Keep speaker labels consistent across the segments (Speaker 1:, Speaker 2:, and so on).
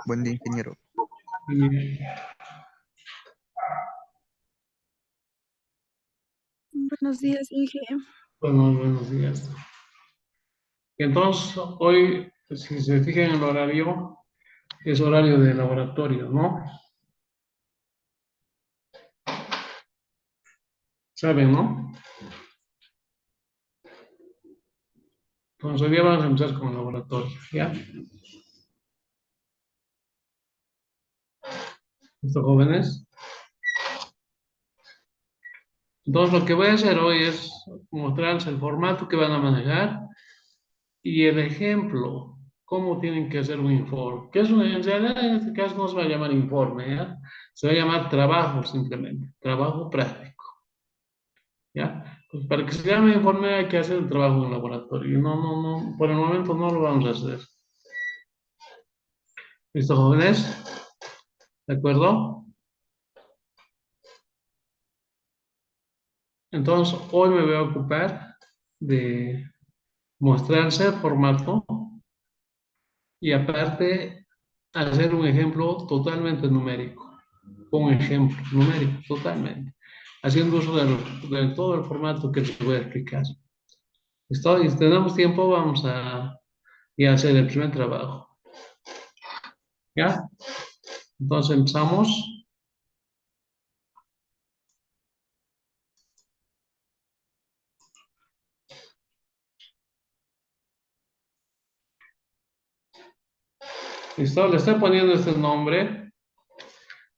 Speaker 1: Buen día, ingeniero.
Speaker 2: Y,
Speaker 3: Buenos días, Inge.
Speaker 2: bueno, buenos días. Entonces, hoy, si se fijan en el horario, es horario de laboratorio, ¿no? ¿Saben, no? Entonces, hoy día vamos a empezar con el laboratorio, ¿ya? ¿Estos jóvenes? Entonces, lo que voy a hacer hoy es mostrarles el formato que van a manejar y el ejemplo, cómo tienen que hacer un informe. Que es en realidad, en este caso no se va a llamar informe, ¿ya? Se va a llamar trabajo simplemente, trabajo práctico. ¿Ya? Pues para que se llame informe hay que hacer el trabajo en el laboratorio. No, por el momento no lo vamos a hacer. ¿Listo, jóvenes? ¿De acuerdo? Entonces, hoy me voy a ocupar de mostrarse el formato y aparte hacer un ejemplo totalmente numérico. Un ejemplo numérico, totalmente. Haciendo uso de todo el formato que les voy a explicar. ¿Listo? Y si tenemos tiempo, vamos a ya hacer el primer trabajo. ¿Ya? Entonces empezamos. ¿Listo? Le estoy poniendo este nombre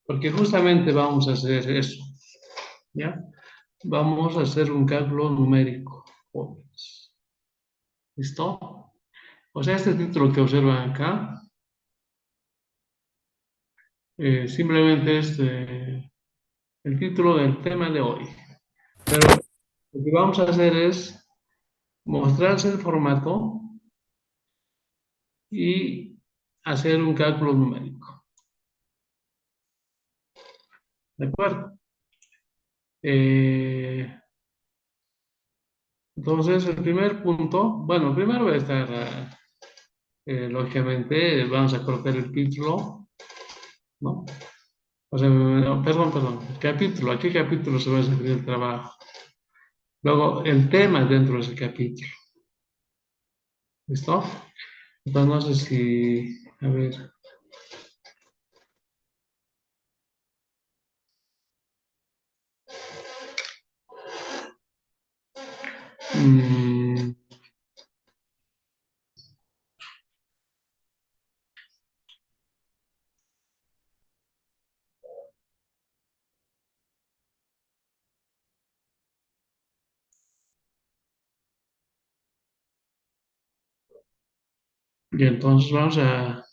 Speaker 2: porque justamente vamos a hacer eso. ¿Ya? Vamos a hacer un cálculo numérico, jóvenes. ¿Listo? O sea, este título que observan acá, simplemente es el título del tema de hoy. Pero lo que vamos a hacer es mostrarse el formato y hacer un cálculo numérico. ¿De acuerdo? Entonces, el primer punto, bueno, primero va a estar, lógicamente, vamos a colocar el título, ¿no? O sea, no, perdón, el capítulo, ¿a qué capítulo se va a referir el trabajo? Luego, el tema dentro de ese capítulo, ¿listo? Entonces, no sé si, a ver, mm, y entonces vamos a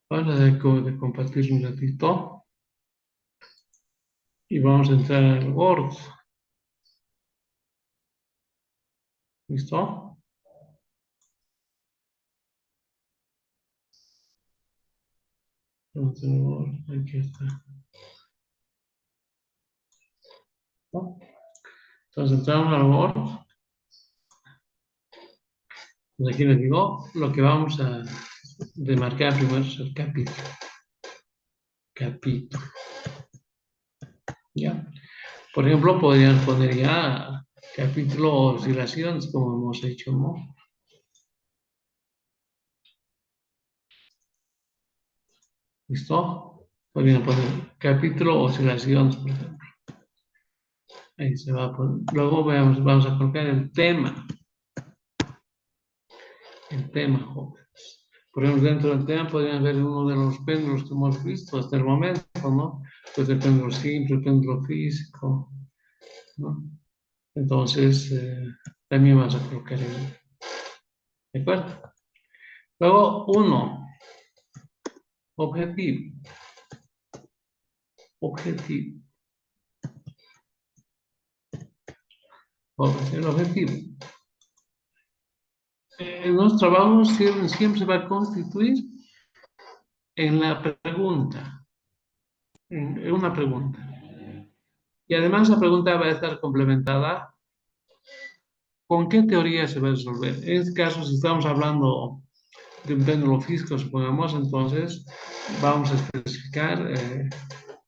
Speaker 2: de compartir un ratito y vamos a entrar al Word, ¿listo? Vamos al Word, aquí está, ¿no? Entonces entramos al Word. Pues aquí les digo, lo que vamos a demarcar primero es el capítulo. Capítulo. ¿Ya? Por ejemplo, podrían poner ya capítulo oscilaciones, como hemos hecho, ¿no? ¿Listo? Podrían poner capítulo oscilaciones, por ejemplo. Ahí se va a poner. Luego vamos a colocar el tema. El tema, jóvenes. Por ejemplo, dentro del tema podrían ver uno de los péndulos que hemos visto hasta el momento, ¿no? Pues el péndulo simple, el péndulo físico, ¿no? Entonces, también vas a colocar el, ¿de acuerdo? Luego, uno, objetivo. Objetivo. El objetivo. Los trabajos siempre se va a constituir en la pregunta, en una pregunta. Y además la pregunta va a estar complementada con qué teoría se va a resolver. En este caso, si estamos hablando de un péndulo físico, supongamos, entonces vamos a especificar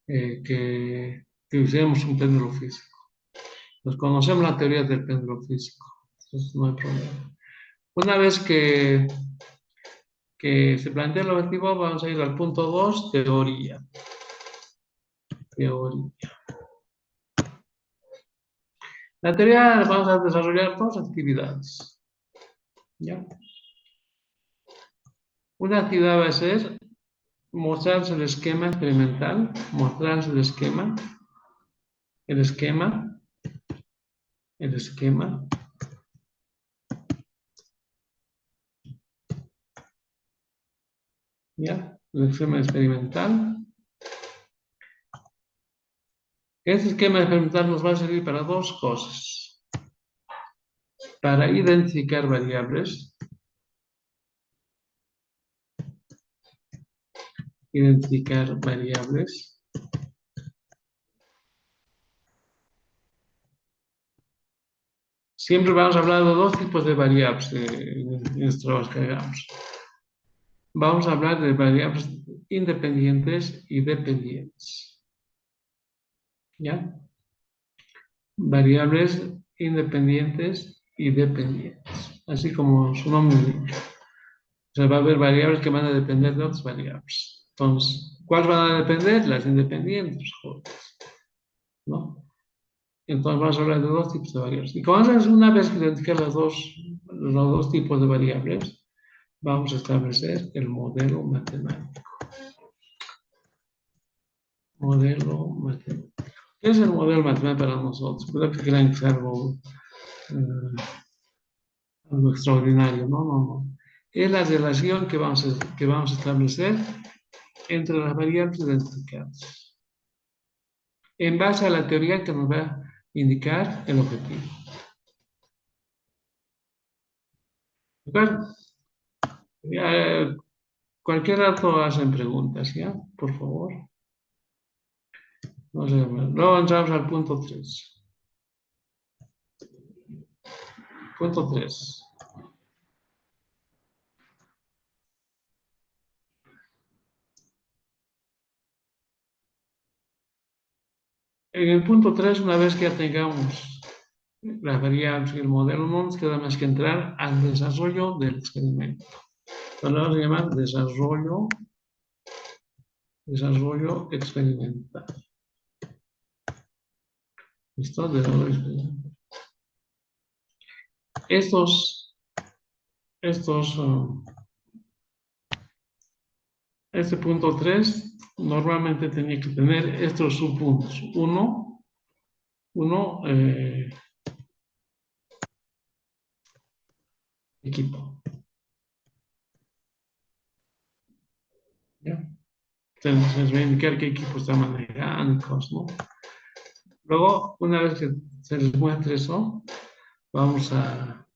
Speaker 2: que usemos un péndulo físico. Pues conocemos la teoría del péndulo físico, entonces no hay problema. Una vez que se plantea el objetivo, vamos a ir al punto 2, teoría. Teoría. La teoría vamos a desarrollar dos actividades. ¿Ya? Una actividad va a ser mostrarse el esquema experimental, mostrarse el esquema, el esquema, el esquema. ¿Ya? El esquema experimental. Este esquema experimental nos va a servir para dos cosas. Para identificar variables, identificar variables. Siempre vamos a hablar de dos tipos de variables en los trabajos que hagamos. Vamos a hablar de variables independientes y dependientes. ¿Ya? Variables independientes y dependientes, así como su nombre indica. O sea, va a haber variables que van a depender de otras variables. Entonces, ¿cuáles van a depender? Las independientes, ¿no? Entonces vamos a hablar de dos tipos de variables. Y una vez que identificar los dos tipos de variables, vamos a establecer el modelo matemático. Modelo matemático. ¿Qué es el modelo matemático para nosotros? Creo que crean que es algo extraordinario. No, no, no. Es la relación que vamos a establecer entre las variables identificadas, en base a la teoría que nos va a indicar el objetivo. ¿De acuerdo? Cualquier rato hacen preguntas, ¿ya? Por favor. No sé, luego entramos al punto 3. Punto 3. En el punto 3, una vez que ya tengamos las variables y el modelo, no nos queda más que entrar al desarrollo del experimento. Entonces, lo vamos a llamar desarrollo experimental. ¿Listo? Desarrollo experimental. Este punto 3 normalmente tenía que tener estos subpuntos. Uno, equipo. ¿Ya? Entonces les voy a indicar qué equipo está manejando y cosas, ¿no? Luego, una vez que se les muestre eso, vamos a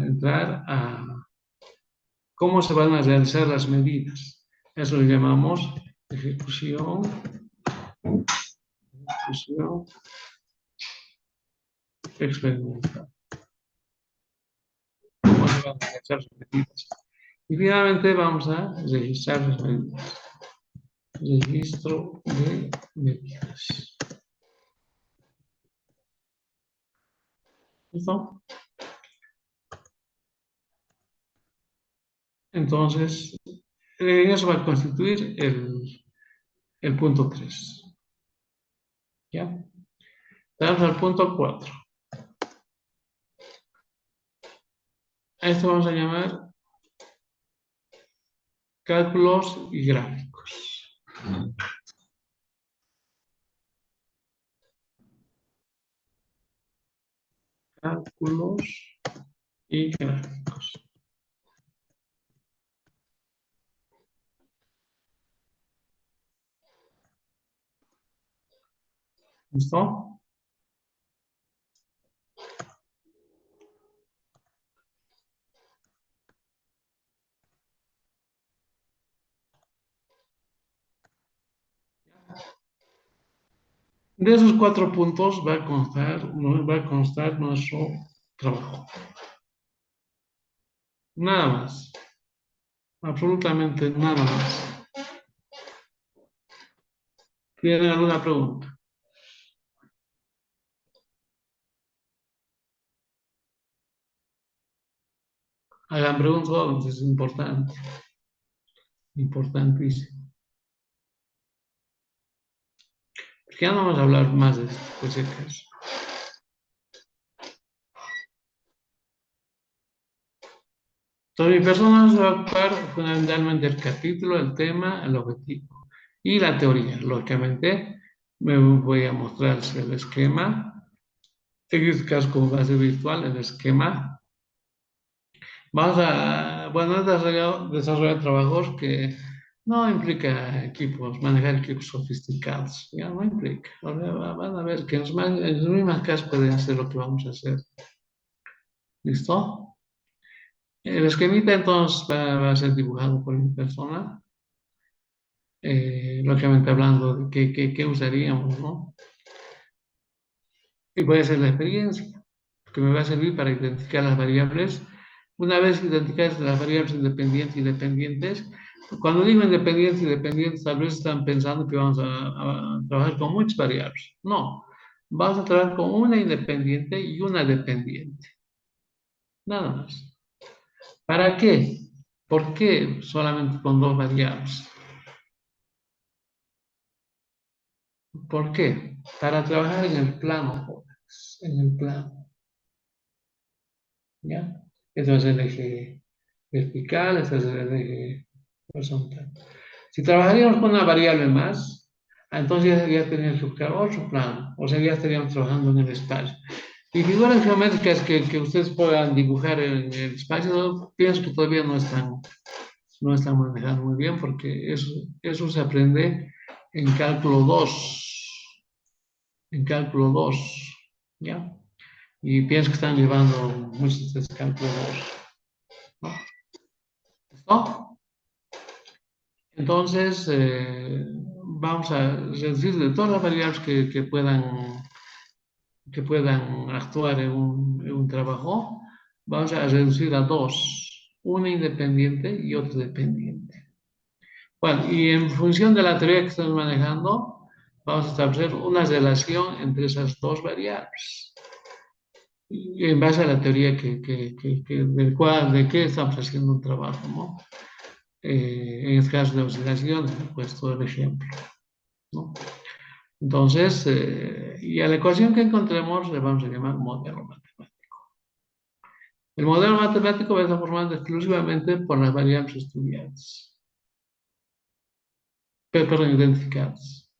Speaker 2: entrar a cómo se van a realizar las medidas. Eso lo llamamos ejecución experimental. Cómo se van a realizar las medidas. Y finalmente vamos a registrar las medidas. Registro de medidas. ¿Listo? Entonces, eso va a constituir el punto 3. ¿Ya? Vamos al punto 4. A esto vamos a llamar cálculos y gráficos. Cálculos y gráficos. ¿Listo? De esos 4 puntos va a constar nuestro trabajo. Nada más. Absolutamente nada más. ¿Tienen alguna pregunta? Hagan preguntas, es importante. Importantísimo. Porque ya no vamos a hablar más de esto, por si acaso. Entonces, mi persona se va a ocupar fundamentalmente el capítulo, el tema, el objetivo y la teoría. Lógicamente, me voy a mostrarse el esquema. En este caso, como base virtual, el esquema. Vamos a, bueno, he desarrollar trabajos que no implica equipos, manejar equipos sofisticados, ya no implica. Ahora van a ver que en las mismas casas pueden hacer lo que vamos a hacer. ¿Listo? El esquemita entonces va a ser dibujado por mi persona, lógicamente hablando de qué usaríamos, ¿no? Y voy a hacer la experiencia, que me va a servir para identificar las variables. Una vez identificadas las variables independientes y dependientes, cuando digo independientes y dependientes, tal vez están pensando que vamos a trabajar con muchas variables. No, vamos a trabajar con una independiente y una dependiente. Nada más. ¿Para qué? ¿Por qué solamente con dos variables? ¿Por qué? Para trabajar en el plano, jóvenes, en el plano, ¿ya? Eso es el eje vertical, ese es el eje horizontal. Si trabajaríamos con una variable más, entonces ya tendríamos que buscar otro plano, o sea, ya estaríamos trabajando en el espacio. Y figuras geométricas que ustedes puedan dibujar en el espacio, pienso que todavía no están manejando muy bien, porque eso se aprende en cálculo 2, ¿ya? Y pienso que están llevando muchos de ese cálculo 2, ¿no? ¿Listo? Entonces, vamos a reducir de todas las variables que puedan actuar en un trabajo, vamos a reducir a dos, una independiente y otra dependiente. Bueno, y en función de la teoría que estamos manejando, vamos a establecer una relación entre esas dos variables. Y en base a la teoría de qué estamos haciendo un trabajo, ¿no? En este caso de oscilaciones, he puesto el ejemplo, ¿no? Entonces, y a la ecuación que encontremos le vamos a llamar modelo matemático. El modelo matemático va a estar formado exclusivamente por las variables estudiadas, perdón, identificadas.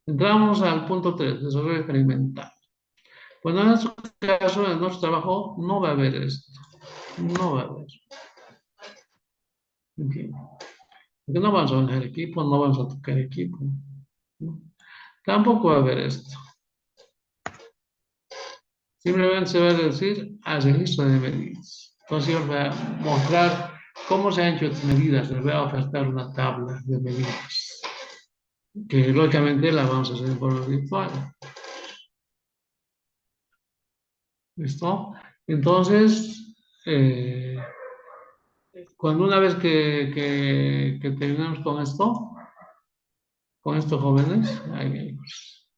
Speaker 2: Entramos al punto 3, desarrollo experimental. Bueno, en nuestro caso, en nuestro trabajo, no va a haber esto. No va a haber. ¿Entiendes? Porque no vamos a manejar equipo, no vamos a tocar equipo, ¿no? Tampoco va a haber esto. Simplemente se va a decir al registro de medidas. Entonces yo les voy a mostrar cómo se han hecho estas medidas. Les voy a ofertar una tabla de medidas, que lógicamente la vamos a hacer en forma virtual. ¿Listo? Entonces, cuando una vez que terminemos con estos jóvenes, ahí, pues,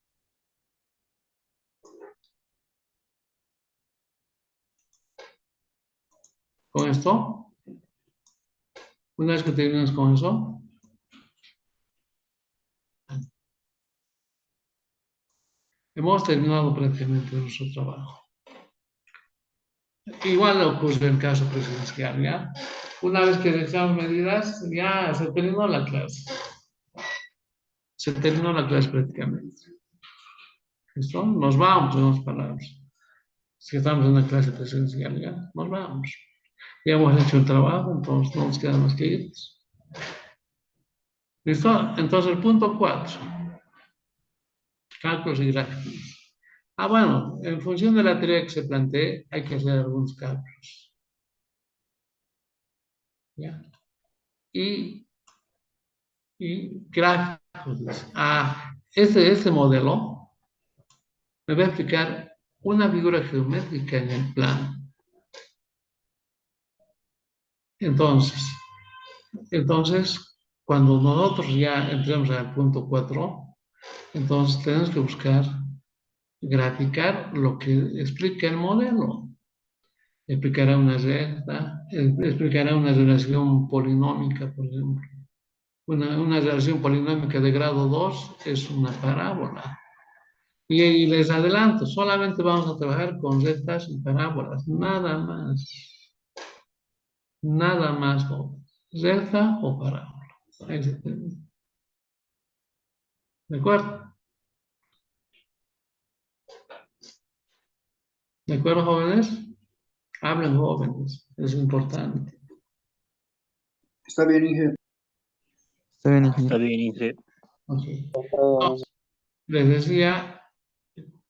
Speaker 2: con esto, una vez que terminemos con eso, hemos terminado prácticamente nuestro trabajo. Igual ocurre el caso presidencial, ¿ya? Una vez que realizamos medidas, ya se terminó la clase. Se terminó la clase prácticamente. ¿Listo? Nos vamos, en otras palabras. Si estamos en una clase presencial, ya, nos vamos. Ya hemos hecho el trabajo, entonces no nos queda más que ir. ¿Listo? Entonces el punto 4, cálculos y gráficos. Bueno, en función de la teoría que se plantee, hay que hacer algunos cálculos. ¿Ya? Y, y gráficos. Este modelo me va a explicar una figura geométrica en el plano. Entonces, entonces, cuando nosotros ya entremos al punto 4, entonces tenemos que buscar graficar lo que explica el modelo. Explicará una recta, explicará una relación polinómica, por ejemplo. Una relación polinómica de grado 2 es una parábola. Y les adelanto, solamente vamos a trabajar con rectas y parábolas, nada más. Nada más, recta o parábola. Ahí se termina. ¿De acuerdo? ¿De acuerdo, jóvenes? Hablen, jóvenes, es importante.
Speaker 1: Está bien, Inge.
Speaker 3: Está bien,
Speaker 4: Está
Speaker 3: ingeniero.
Speaker 4: bien, Inge.
Speaker 2: Ok. Entonces, les decía,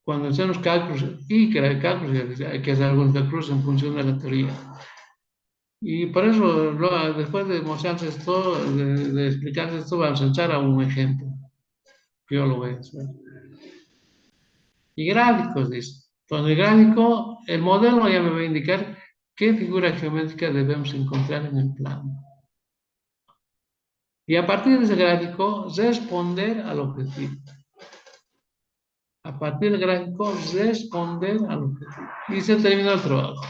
Speaker 2: cuando hacemos cálculos, y que era cálculos, hay que hacer algunos cálculos en función de la teoría. Y por eso, después de mostrarles esto, de explicarles esto, vamos a echar a un ejemplo, que yo lo voy a hacer. Y gráficos, dice. Entonces, el gráfico, el modelo ya me va a indicar qué figura geométrica debemos encontrar en el plano. Y a partir de ese gráfico, responder al objetivo. A partir del gráfico, responder al objetivo. Y se terminó el trabajo.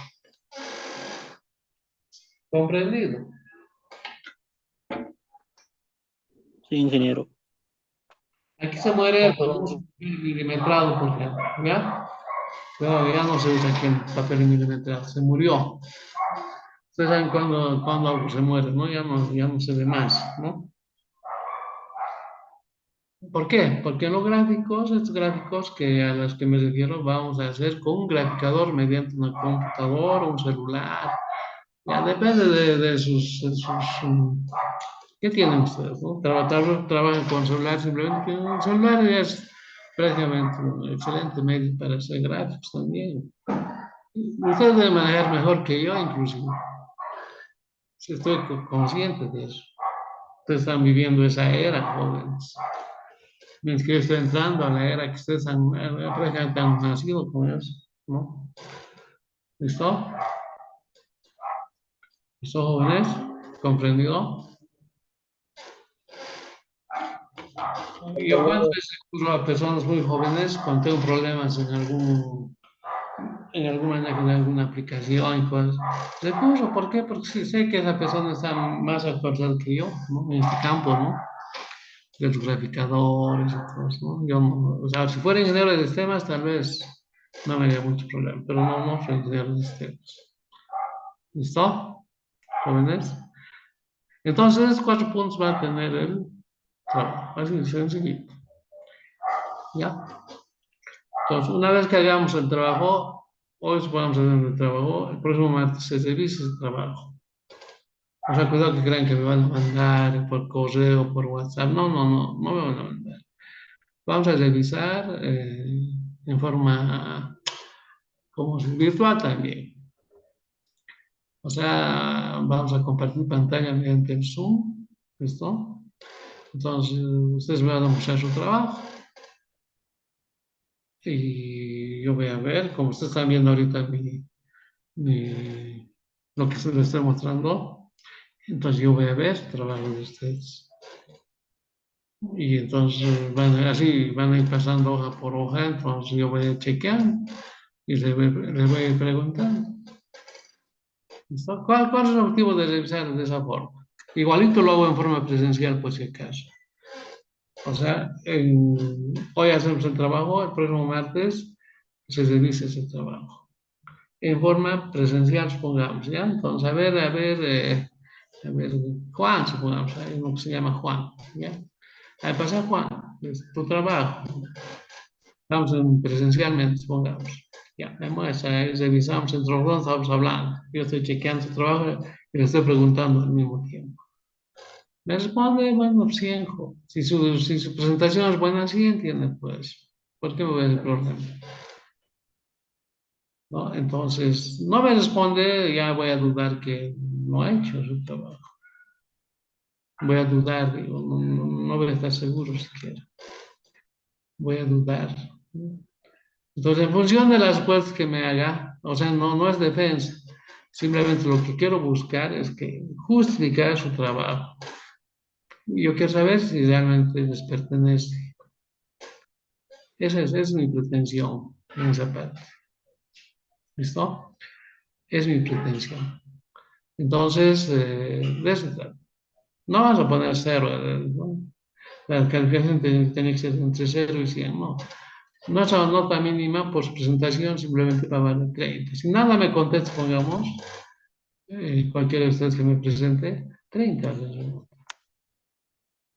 Speaker 2: ¿Comprendido?
Speaker 4: Sí, ingeniero.
Speaker 2: Aquí se muere el famoso papel milimetrado, por ejemplo. ¿Ya? Pero ya no se usa aquí el papel milimetrado. Se murió. Ustedes saben cuando algo se muere, ¿no? Ya no se ve más, ¿no? ¿Por qué? Porque los gráficos, estos gráficos a los que me refiero, vamos a hacer con un graficador mediante una computadora, un celular. Ya depende ¿qué tienen ustedes? ¿No? Trabajan con celular, simplemente el celular ya es prácticamente un excelente medio para hacer gráficos también. Ustedes deben manejar mejor que yo, inclusive. Si estoy consciente de eso. Ustedes están viviendo esa era, jóvenes. Mientras que yo estoy entrando a la era que ustedes prácticamente han nacido con eso, ¿no? ¿Listo? ¿Listo, jóvenes? ¿Comprendido? Yo cuando veces recurro a personas muy jóvenes cuando tengo problemas en alguna aplicación y cosas. Recurro, ¿por qué? Porque sí sé que esa persona está más actualizada que yo, ¿no? En este campo, ¿no? De los graficadores y cosas, ¿no? Yo no, o sea, si fuera ingeniero de sistemas, tal vez no me haría mucho problema, pero no soy ingeniero de sistemas. ¿Listo? Jóvenes. Entonces, 4 puntos va a tener el trabajo, así de sencillito. ¿Ya? Entonces, una vez que hagamos el trabajo, hoy vamos a hacer el trabajo, el próximo martes se revisa el trabajo. O sea, cuidado que crean que me van a mandar por correo, por WhatsApp. No me van a mandar. Vamos a revisar en forma como virtual también. O sea, vamos a compartir pantalla mediante el Zoom. ¿Listo? Entonces, ustedes me van a mostrar su trabajo. Y yo voy a ver, como ustedes están viendo ahorita lo que se les estoy mostrando. Entonces, yo voy a ver el trabajo de ustedes. Y entonces así van a ir pasando hoja por hoja, entonces yo voy a chequear y les voy a ir preguntando. ¿Listo? ¿Cuál es el objetivo de revisar de esa forma? Igualito lo hago en forma presencial, por si acaso. O sea, hoy hacemos el trabajo, el próximo martes se revisa ese trabajo. En forma presencial, supongamos, ¿ya? Entonces, a ver, Juan, supongamos, hay uno que se llama Juan, ¿ya? Ahí pasa Juan, es tu trabajo. Estamos presencialmente, supongamos. Ya, me muestra, ahí revisamos entre los dos, estamos hablando. Yo estoy chequeando su trabajo y le estoy preguntando al mismo tiempo. Me responde, bueno, sí, hijo. Si su presentación es buena, sí entiende, pues. ¿Por qué me voy a hacer problema? ¿No? Entonces, no me responde, ya voy a dudar que no ha hecho su trabajo. Voy a dudar, digo, no voy a estar seguro siquiera. Voy a dudar. Entonces, en función de las respuestas que me haga, o sea, no es defensa, Simplemente lo que quiero buscar es que justificar su trabajo. Yo quiero saber si realmente les pertenece. Esa es mi pretensión en esa parte. ¿Listo? Es mi pretensión. Entonces, de eso se trata. No vas a poner cero, ¿no? La calificación tiene que ser entre 0 y 100, no. No es una nota mínima por su presentación, simplemente para valer 30. Si nada me contesta, pongamos, cualquiera de ustedes que me presente, 30 les doy nota,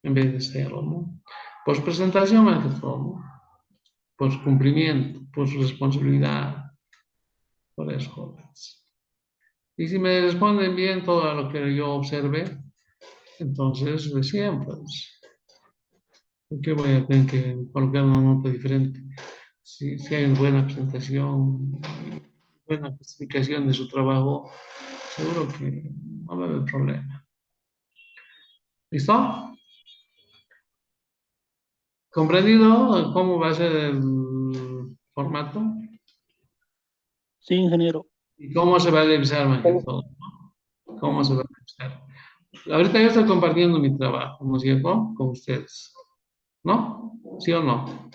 Speaker 2: en vez de 0, ¿no? Por su presentación, más que todo, ¿no? Por su cumplimiento, por su responsabilidad, por eso, jóvenes. Y si me responden bien todo lo que yo observe, entonces, recién, pues, ¿por qué voy a tener que colocar una nota diferente? Si hay una buena presentación, buena justificación de su trabajo, seguro que no va a haber problema. ¿Listo? ¿Comprendido cómo va a ser el formato?
Speaker 4: Sí, ingeniero.
Speaker 2: ¿Y cómo se va a revisar más que todo? ¿Cómo se va a revisar? Ahorita yo estoy compartiendo mi trabajo, ¿no es cierto? Con ustedes. ¿No? ¿Sí o no?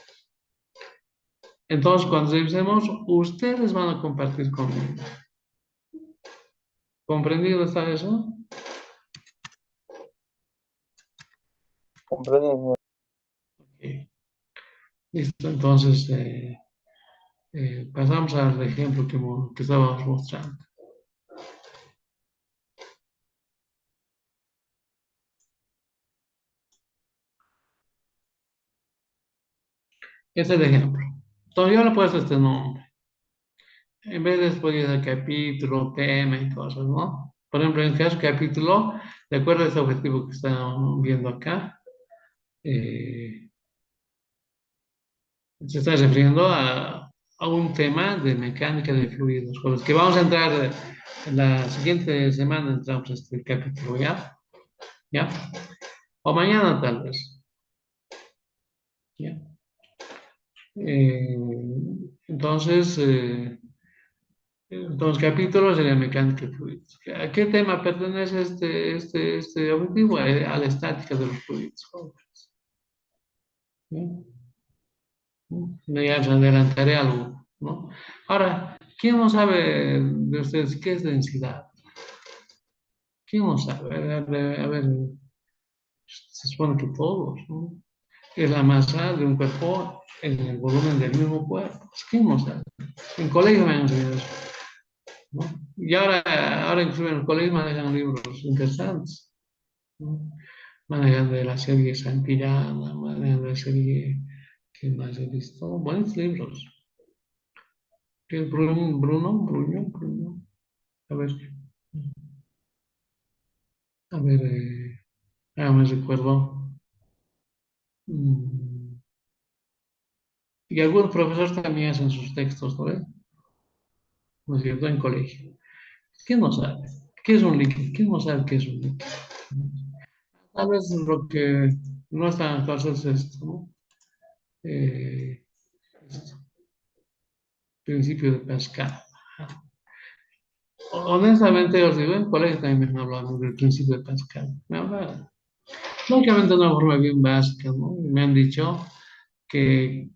Speaker 2: Entonces, cuando revisemos, ustedes van a compartir conmigo. ¿Comprendido está eso?
Speaker 3: Comprendido.
Speaker 2: Ok. Listo, entonces pasamos al ejemplo que estábamos mostrando. Este es el ejemplo. Entonces yo le he puesto este nombre. En vez de podría ser capítulo, tema y cosas, ¿no? Por ejemplo, en el caso capítulo, de acuerdo a este objetivo que estamos viendo acá, eh, se está refiriendo a un tema de mecánica de fluidos, con los que vamos a entrar en la siguiente semana, entramos a este capítulo, ¿ya? ¿Ya? O mañana tal vez, ¿ya? Eh, entonces, los capítulos de la mecánica de fluidos. ¿A qué tema pertenece este objetivo? A la estática de los fluidos. ¿Sí? Ya les adelantaré algo, ¿no? Ahora, ¿quién no sabe de ustedes qué es densidad? ¿Quién no sabe? A ver, se supone que todos, ¿no? Es la masa de un cuerpo en el volumen del mismo cuerpo. ¿Quién no sabe? En colegio me han enseñado eso, ¿no? Y ahora incluso en el colegio manejan libros interesantes, ¿no? Manejan de la serie Santillana, manejan de la serie, ¿qué más he visto? Buenos libros. ¿Qué es Bruno? A ver, me recuerdo. Mm, Y algunos profesores también hacen sus textos, ¿no ves? ¿No es cierto? En colegio. ¿Quién no sabe? ¿Qué es un líquido? ¿Quién no sabe qué es un líquido? Tal vez lo que no es tan fácil es esto, ¿no? Esto, principio de Pascal. Honestamente, os digo, en colegio también me hablaban del principio de Pascal. Me hablaban, lógicamente de una forma bien básica, ¿no? Y me han dicho que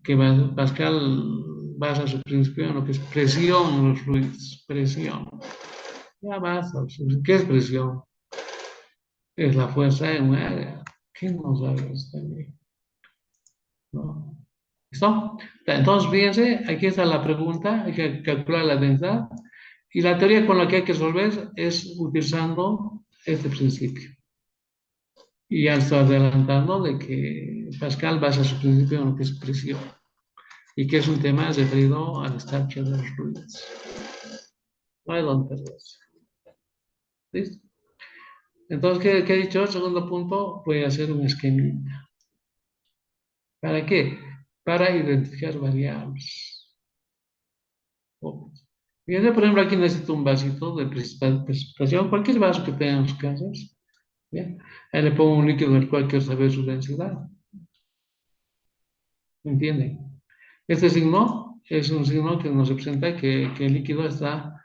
Speaker 2: Pascal basa su principio en lo que es presión en los fluidos. Presión. Ya basta. ¿Qué es presión? Es la fuerza en un área. ¿Quién no sabe esto también? ¿No? ¿Listo? Entonces, fíjense, aquí está la pregunta, hay que calcular la densidad y la teoría con la que hay que resolver es utilizando este principio. Y ya estoy adelantando de que Pascal basa su principio en lo que es presión y que es un tema referido al estalque de los fluidos. No hay donde perderse. ¿Listo? Entonces, ¿qué he dicho? Segundo punto, voy a hacer un esquemita. ¿Para qué? Para identificar variables. Fíjense, por ejemplo, aquí necesito un vasito de precipitación, cualquier vaso que tengan en sus casas. ¿Bien? Ahí le pongo un líquido en el cual quiero saber su densidad. ¿Me entienden? Este signo es un signo que nos representa que el líquido está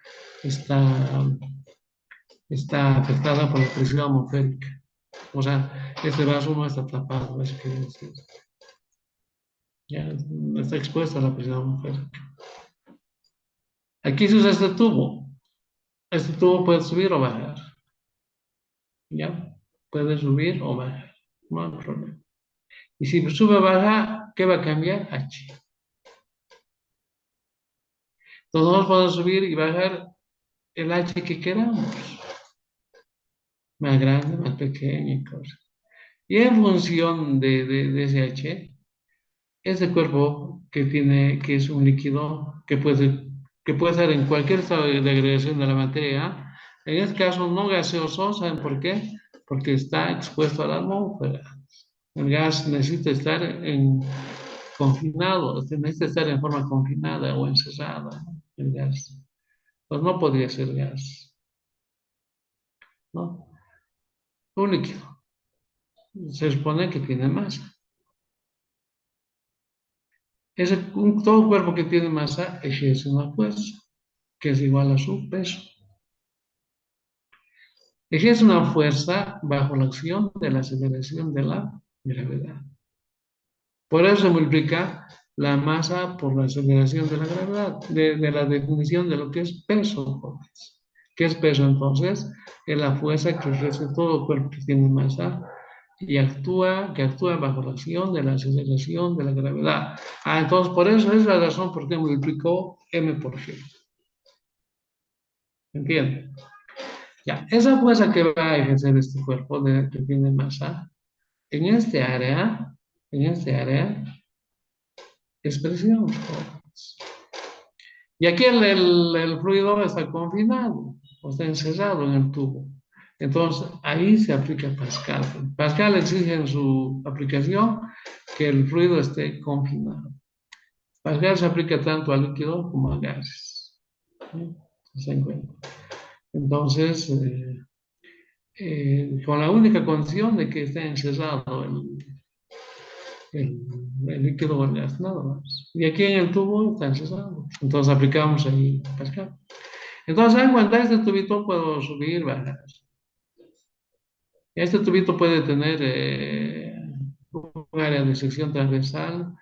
Speaker 2: está afectada por la presión atmosférica. O sea, este vaso no está tapado, eso quiere decir. Ya está expuesta a la presión atmosférica. Aquí se usa este tubo. Este tubo puede subir o bajar. ¿Ya? Puede subir o bajar. No hay problema. Y si sube o baja, ¿qué va a cambiar? H. Entonces nosotros podemos subir y bajar el H que queramos. Más grande, más pequeño y cosas. Y en función de ese H, ese cuerpo que es un líquido que puede ser en cualquier estado de agregación de la materia, en este caso no gaseoso, ¿saben por qué? Porque está expuesto a la atmósfera. El gas necesita estar confinado, necesita estar en forma confinada o encerrada, ¿no? El gas. Pues no podría ser gas, ¿no? Un líquido. Se supone que tiene masa. Todo cuerpo que tiene masa ejerce una fuerza, que es igual a su peso. Ejerce una fuerza bajo la acción de la aceleración de la gravedad. Por eso se multiplica la masa por la aceleración de la gravedad, de la definición de lo que es peso, jóvenes. ¿Qué es peso entonces? Es la fuerza que ejerce todo cuerpo que tiene masa y que actúa bajo la acción de la aceleración de la gravedad. Entonces por eso es la razón por qué multiplicó m por g. ¿Entienden? Ya, esa fuerza que va a ejercer este cuerpo que tiene masa, en este área, en este área, es presión, jóvenes. Y aquí el fluido está confinado, o está encerrado en el tubo. Entonces, ahí se aplica Pascal. Pascal exige en su aplicación que el fluido esté confinado. Pascal se aplica tanto al líquido como a gases. ¿Sí? ¿Se dan cuenta? Entonces, con la única condición de que esté encerrado el, el líquido o el gas, nada más. Y aquí en el tubo está encerrado. Entonces aplicamos ahí Pascal. Entonces, en cuenta este tubito puedo subir, bajar. Este tubito puede tener un área de sección transversal,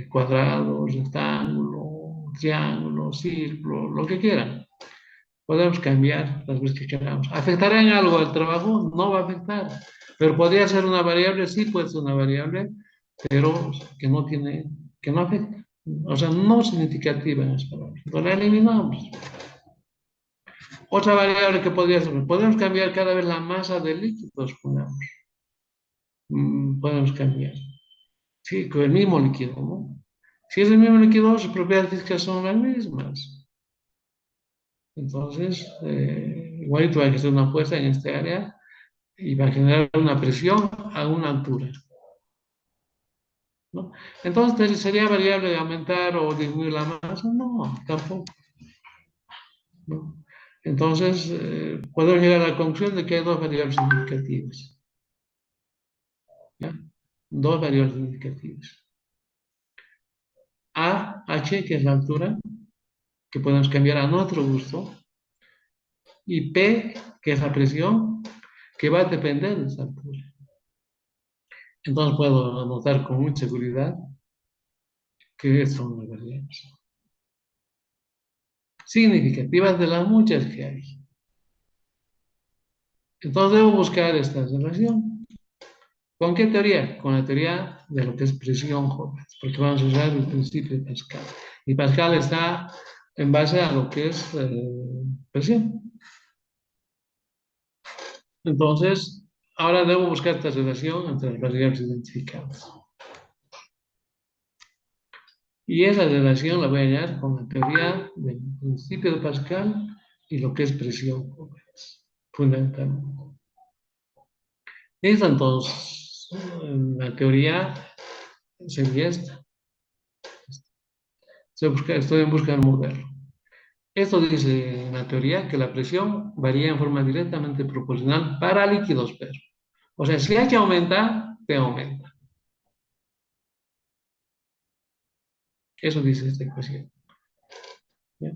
Speaker 2: cuadrado, rectángulo, triángulo, círculo, lo que quieran. Podemos cambiar las veces que queramos. ¿Afectará en algo el trabajo? No va a afectar. Pero podría ser una variable, sí puede ser una variable, pero que no afecta. O sea, no significativa en las palabras. Entonces la eliminamos. Otra variable que podría ser, podemos cambiar cada vez la masa del líquido, supongamos. Podemos cambiar. Sí, con el mismo líquido, ¿no? Si es el mismo líquido, sus propiedades físicas son las mismas. Entonces, igualito va a ejercer una fuerza en este área y va a generar una presión a una altura, ¿no? Entonces, ¿sería variable de aumentar o disminuir la masa? No, tampoco, ¿no? Entonces, podemos llegar a la conclusión de que hay dos variables significativas, ¿ya? Dos variables significativas. A, H, que es la altura, que podemos cambiar a nuestro gusto, y P, que es la presión, que va a depender de esa altura. Entonces puedo anotar con mucha seguridad que son las variables significativas de las muchas que hay. Entonces debo buscar esta relación. ¿Con qué teoría? Con la teoría de lo que es presión, jóvenes, porque vamos a usar el principio de Pascal. Y Pascal está en base a lo que es presión. Entonces, ahora debo buscar esta relación entre las variables identificadas. Y esa relación la voy a hallar con la teoría del principio de Pascal y lo que es presión, jóvenes, fundamentalmente. Esta entonces, la teoría sería esta. Estoy en busca del modelo. Esto dice en la teoría que la presión varía en forma directamente proporcional para líquidos, pero. O sea, si hay que aumentar, te aumenta. Eso dice esta ecuación. ¿Ya?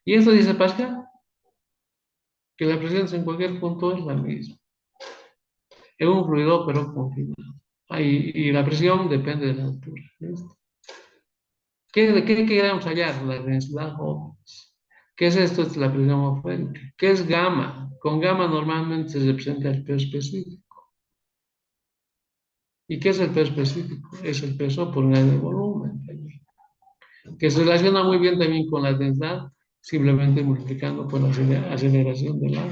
Speaker 2: ¿Y esto dice Pascal? que la presencia en cualquier punto es la misma. Es un fluido pero confinado. Y la presión depende de la altura. ¿Listo? ¿Qué queremos hallar? La densidad Hawkins. ¿Qué es esto? Es la presión atmosférica. ¿Qué es gamma? Con gamma normalmente se representa el peso específico. ¿Y qué es el peso específico? Es el peso por unidad de volumen, que se relaciona muy bien también con la densidad, simplemente multiplicando por la aceleración de la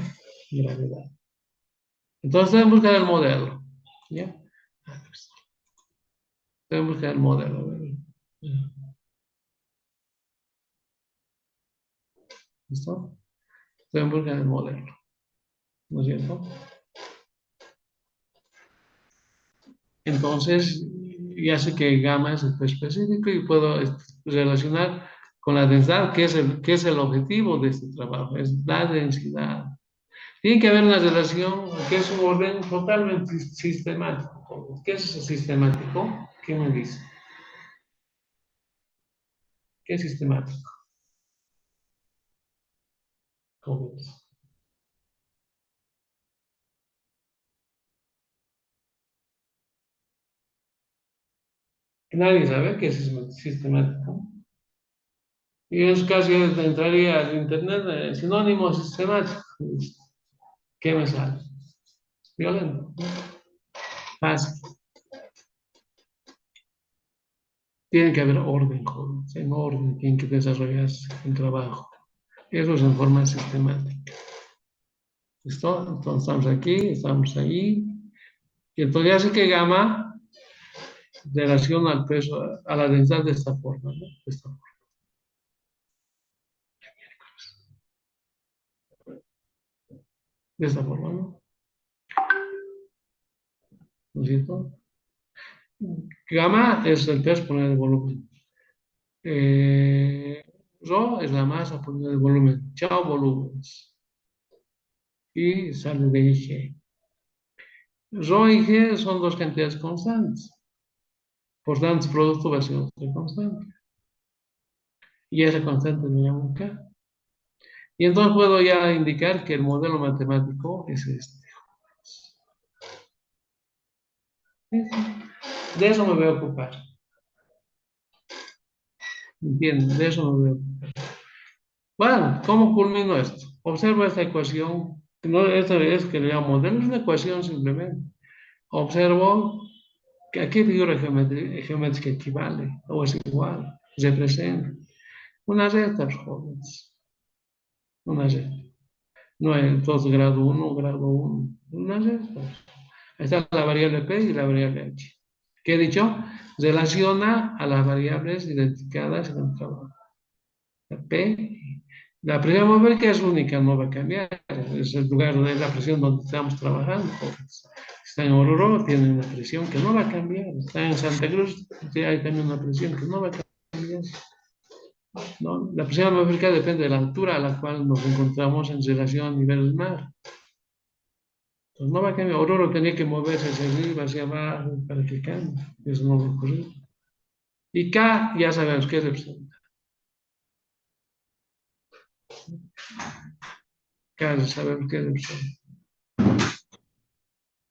Speaker 2: gravedad. Entonces tenemos que buscar el modelo. ¿Ya? Tenemos que buscar el modelo. ¿Listo? Tenemos que buscar el modelo. ¿No es cierto? Entonces, ya sé que gamma es el peso específico y puedo relacionar con la densidad, que es el objetivo de este trabajo, es la densidad. Tiene que haber una relación que es un orden totalmente sistemático. ¿Qué es sistemático? ¿Qué me dice? ¿Qué es sistemático? ¿Cómo es? Nadie sabe qué es sistemático. Y en su caso yo entraría al internet, sinónimo sistemático. ¿Qué me sale? Violento. Fácil. Tiene que haber orden, jóvenes. En orden tiene que desarrollarse el trabajo. Eso es en forma sistemática. ¿Listo? Entonces estamos aquí, estamos ahí. Y entonces ya sé que gamma relaciona al peso, a la densidad de esta forma, ¿no? De esta forma, ¿no? ¿No es cierto? Gamma es el peso por unidad de volumen. Rho es la masa por unidad de volumen. Chao volúmenes. Y sale de IG. Rho y G son dos cantidades constantes. Por tanto, su producto va a ser otra constante. Y esa constante me llamo K. Y entonces puedo ya indicar que el modelo matemático es este. De eso me voy a ocupar. ¿Entienden? De eso me voy a ocupar. Bueno, ¿cómo culmino esto? Observo esta ecuación. No, esta es que le llamo modelo, es una ecuación simplemente. Observo que aquí figura geométrica equivale o es igual, representa una recta, jóvenes. Una recta. No es 2 grado 1, grado 1. Una recta. Ahí está la variable P y la variable H. ¿Qué he dicho? Relaciona a las variables identificadas en el trabajo. La P, la presión atmosférica es única, no va a cambiar. Es el lugar de la presión donde estamos trabajando. Está en Oruro, tiene una presión que no va a cambiar. Está en Santa Cruz, hay también una presión que no va a cambiar. ¿No? La presión atmosférica depende de la altura a la cual nos encontramos en relación al nivel del mar. Entonces no va a cambiar. Oruro tenía que moverse hacia arriba, hacia abajo, para que cambie. Eso no va a ocurrir. Y K ya sabemos qué representa. K ya sabemos qué representa.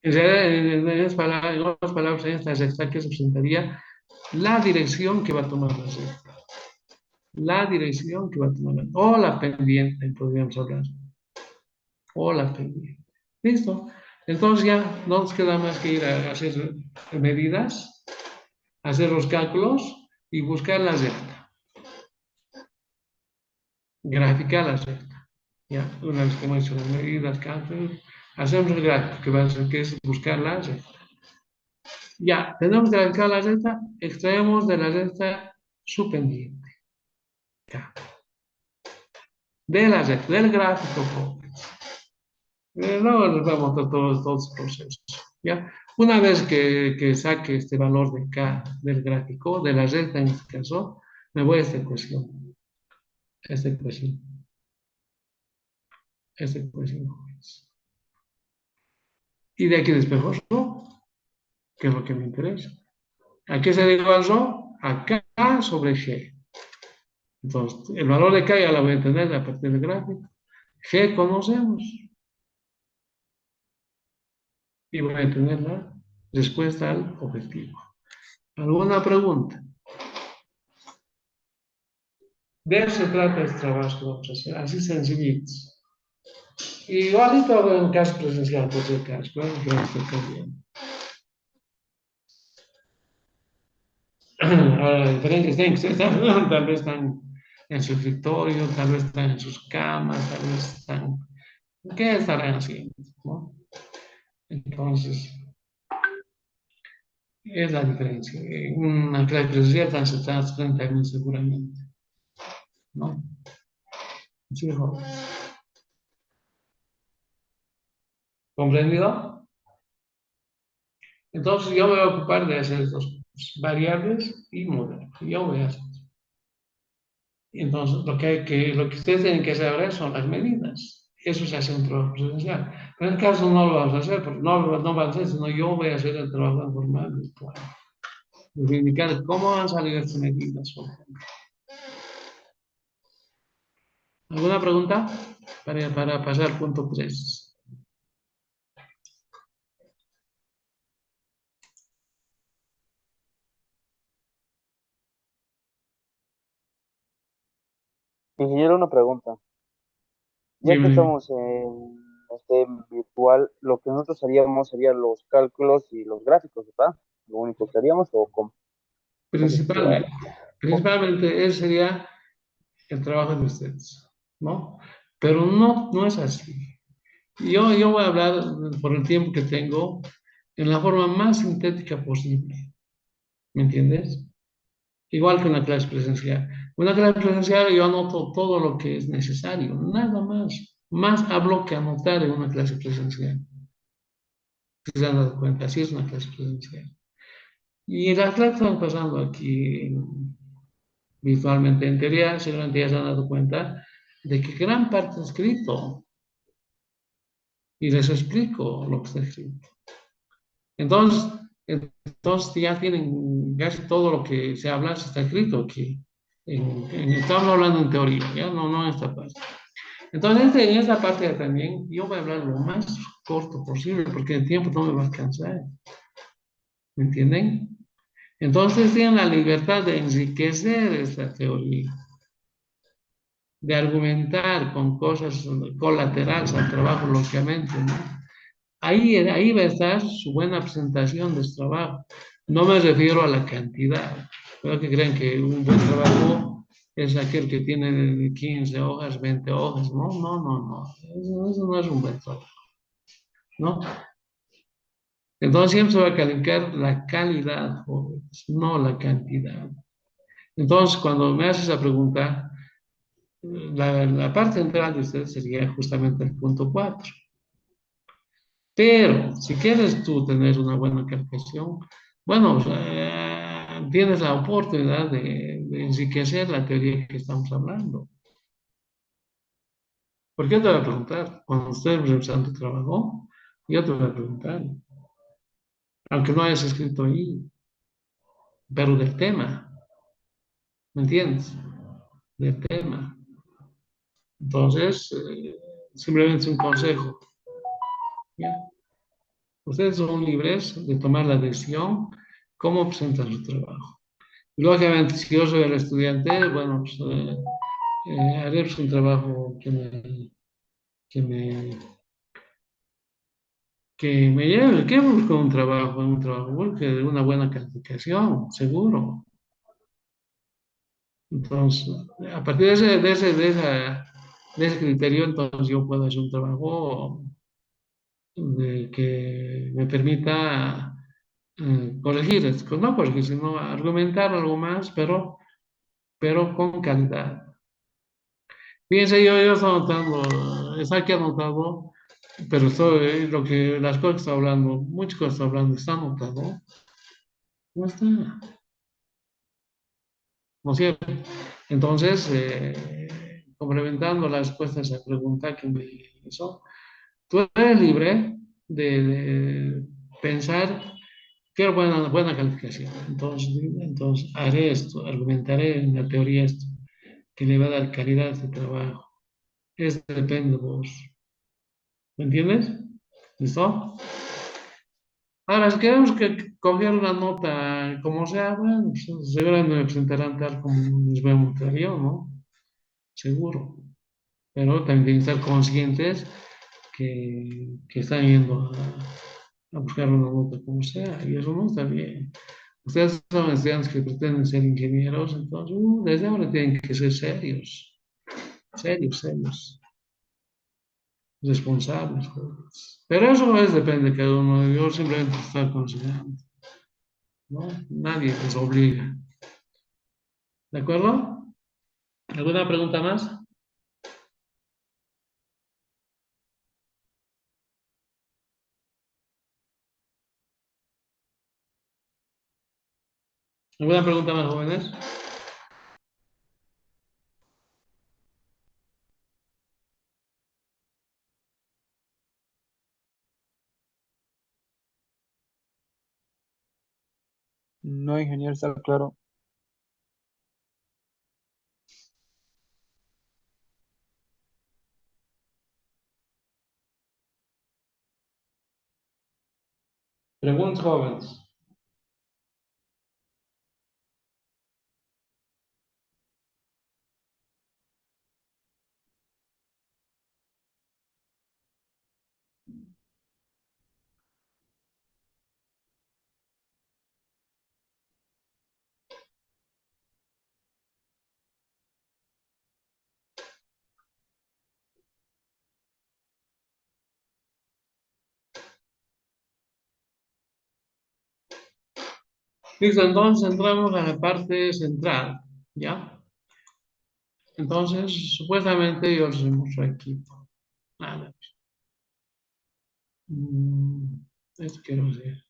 Speaker 2: En realidad, en otras palabras, en esta recta que representaría la dirección que va a tomar la recta. La dirección que va a tomar o la pendiente, podríamos hablar. O la pendiente. ¿Listo? Entonces ya no nos queda más que ir a hacer medidas, hacer los cálculos y buscar la recta. Graficar la recta. Ya, una vez que hemos hecho las medidas, cálculos, hacemos el gráfico, que va a ser que es buscar la recta. Ya, tenemos que graficar la recta, extraemos de la recta su pendiente. Ya. De la recta, del gráfico. Luego les voy a mostrar todos los procesos. ¿Ya? Una vez que saque este valor de K del gráfico, de la recta en este caso, me voy a esta ecuación. Esta ecuación. Esta ecuación. Y de aquí despejo Rho, que es lo que me interesa. ¿A qué se deriva el Rho? A K sobre G. Entonces, el valor de K ya lo voy a tener a partir del gráfico. G conocemos. Y voy a tener la respuesta al objetivo. ¿Alguna pregunta? De eso se trata este trabajo que vamos a hacer, así sencillitos. Y ahorita hago un caso presencial, por si acaso, claro que va a estar bien. Ahora, las diferentes tienen que ser, tal vez están en su escritorio, tal vez están en sus camas, tal vez están, ¿qué estarán haciendo? ¿No? Entonces, es la diferencia. En una clase presencial están sentados frente a mí seguramente, ¿no? Sí, joven. ¿Comprendido? Entonces, yo me voy a ocupar de hacer dos cosas, variables y modelos. Yo voy a hacer. Entonces, lo que ustedes tienen que saber son las medidas. Eso se hace en un trabajo presencial. Pero en el caso no lo vamos a hacer, porque no va a hacer, sino yo voy a hacer el trabajo en formal virtual. De indicar cómo van a salir estas medidas, por ejemplo. ¿Alguna pregunta? Para pasar al punto 3.
Speaker 3: Ingeniero, una pregunta. Ya que
Speaker 2: Dime.
Speaker 3: estamos en este virtual, lo que nosotros haríamos serían los cálculos y los gráficos, ¿verdad? Lo único que haríamos o cómo. No sé si quiero.
Speaker 2: Principalmente ese sería el trabajo de ustedes, ¿no? Pero no es así. Yo voy a hablar por el tiempo que tengo en la forma más sintética posible, ¿me entiendes? Igual que una clase presencial. Una clase presencial yo anoto todo lo que es necesario, nada más. Más hablo que anotar en una clase presencial. Si se han dado cuenta, así es una clase presencial. Y las clases están pasando aquí virtualmente. En teoría, seguramente ya se han dado cuenta de que gran parte es escrito. Y les explico lo que está escrito. Entonces, entonces ya tienen casi todo lo que se habla, se está escrito aquí. Estamos hablando en teoría, ya no en esta parte. Entonces, en esta parte también yo voy a hablar lo más corto posible porque el tiempo no me va a alcanzar. ¿Me entienden? Entonces tienen la libertad de enriquecer esta teoría, de argumentar con cosas colaterales al trabajo, lógicamente, ¿no? Ahí va a estar su buena presentación de su trabajo. No me refiero a la cantidad. Creo que creen que un buen trabajo es aquel que tiene 15 hojas, 20 hojas. No. Eso no es un buen trabajo, ¿no? Entonces siempre se va a calificar la calidad, jóvenes, no la cantidad. Entonces, cuando me haces esa pregunta, la parte central de usted sería justamente el punto 4. Pero si quieres tú tener una buena calificación, bueno, tienes la oportunidad de enriquecer la teoría que estamos hablando. ¿Por qué te voy a preguntar? Cuando estés revisando tu trabajo, yo te voy a preguntar, aunque no hayas escrito ahí, pero del tema, ¿me entiendes? Del tema. Entonces, simplemente es un consejo. ¿Ya? Ustedes son libres de tomar la decisión cómo presentan su trabajo. Lógicamente, si yo soy el estudiante, bueno, pues haré pues, un trabajo que me, que me lleve. ¿Qué busco un trabajo? Un trabajo, busque una buena calificación, seguro. Entonces, a partir de ese criterio, entonces yo puedo hacer un trabajo que me permita corregir, no corregir, sino argumentar algo más, pero con calidad. Fíjense, yo estoy anotando, está aquí anotado, pero las cosas que está hablando, muchas cosas que está hablando, está anotado. No está, ¿no es cierto? Entonces, complementando la respuesta a esa pregunta que me hizo, tú eres libre de pensar qué buena calificación. Entonces, haré esto, argumentaré en la teoría esto, que le va a dar calidad a este trabajo. depende de vos. ¿Me entiendes? ¿Listo? Ahora, si queremos que coger una nota como sea, bueno, pues, seguramente me presentarán tal como les voy a mostrar yo, ¿no? Seguro. Pero también tienen que estar conscientes que están yendo a buscar una nota como sea, y eso no está bien. Ustedes son estudiantes que pretenden ser ingenieros, entonces, desde ahora tienen que ser serios, serios, serios, responsables, jóvenes. Pero eso es, depende de cada uno. Yo simplemente estoy aconsejando, ¿no? Nadie les obliga. ¿De acuerdo? ¿Alguna pregunta más? ¿Alguna pregunta más, jóvenes?
Speaker 1: No, ingeniero, está claro.
Speaker 2: Preguntas, jóvenes. Listo, entonces entramos a la parte central, ¿ya? Entonces, supuestamente yo les muestro aquí. Nada. Mm, Esto quiero decir.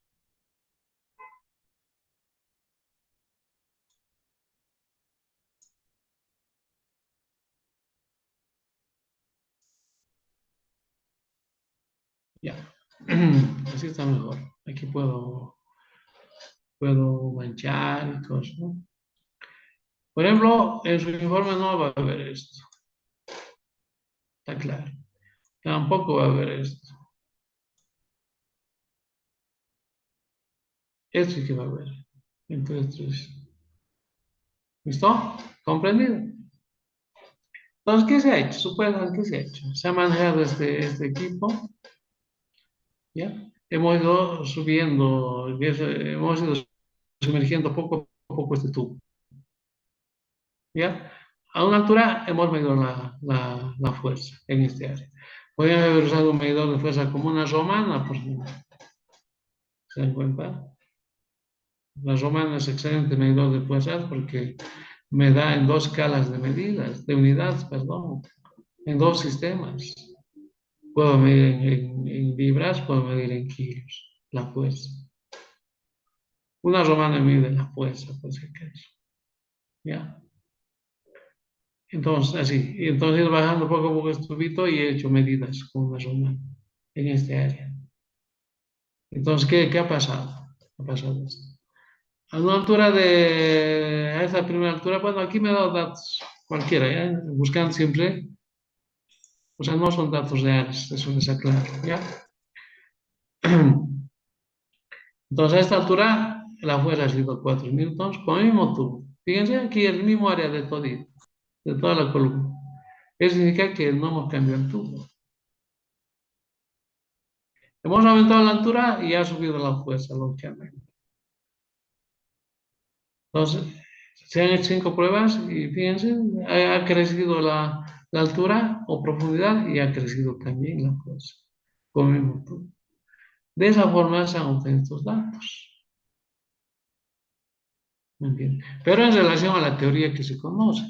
Speaker 2: Ya. Así está mejor. Aquí puedo manchar y cosas, ¿no? Por ejemplo, en su informe no va a haber esto. Está claro. Tampoco va a haber esto. Esto sí que va a haber. Entonces, ¿listo? ¿Comprendido? Entonces, ¿qué se ha hecho? Supuestamente, ¿qué se ha hecho? Se ha manejado este equipo, ¿ya? Hemos ido subiendo, hemos ido sumergiendo poco a poco este tubo, ¿ya? A una altura hemos medido la fuerza en este área. Podrían haber usado un medidor de fuerza como una romana, por ejemplo. ¿Se dan cuenta? La romana es excelente medidor de fuerzas porque me da en dos escalas de medidas, de unidades, perdón, en dos sistemas. Puedo medir en libras, puedo medir en kilos la fuerza. Una romana mide la fuerza, por si acaso. ¿Ya? Entonces, así. Y entonces he ido bajando poco a poco este tubito y he hecho medidas con una romana en este área. Entonces, ¿qué ha pasado? Ha pasado esto. A una altura a esa primera altura, bueno, aquí me he dado datos cualquiera, ¿ya? Buscando siempre, o sea, no son datos reales, eso les aclaro, ¿ya? Entonces, a esta altura, la fuerza ha sido 4 newtons con el mismo tubo. Fíjense aquí el mismo área de toda la columna. Eso significa que no hemos cambiado el tubo. Hemos aumentado la altura y ha subido la fuerza, lógicamente. Entonces, se han hecho 5 pruebas y fíjense, ha crecido la altura o profundidad y ha crecido también la fuerza con el mismo tubo. De esa forma se han obtenido estos datos. ¿Me entienden? Pero en relación a la teoría que se conoce,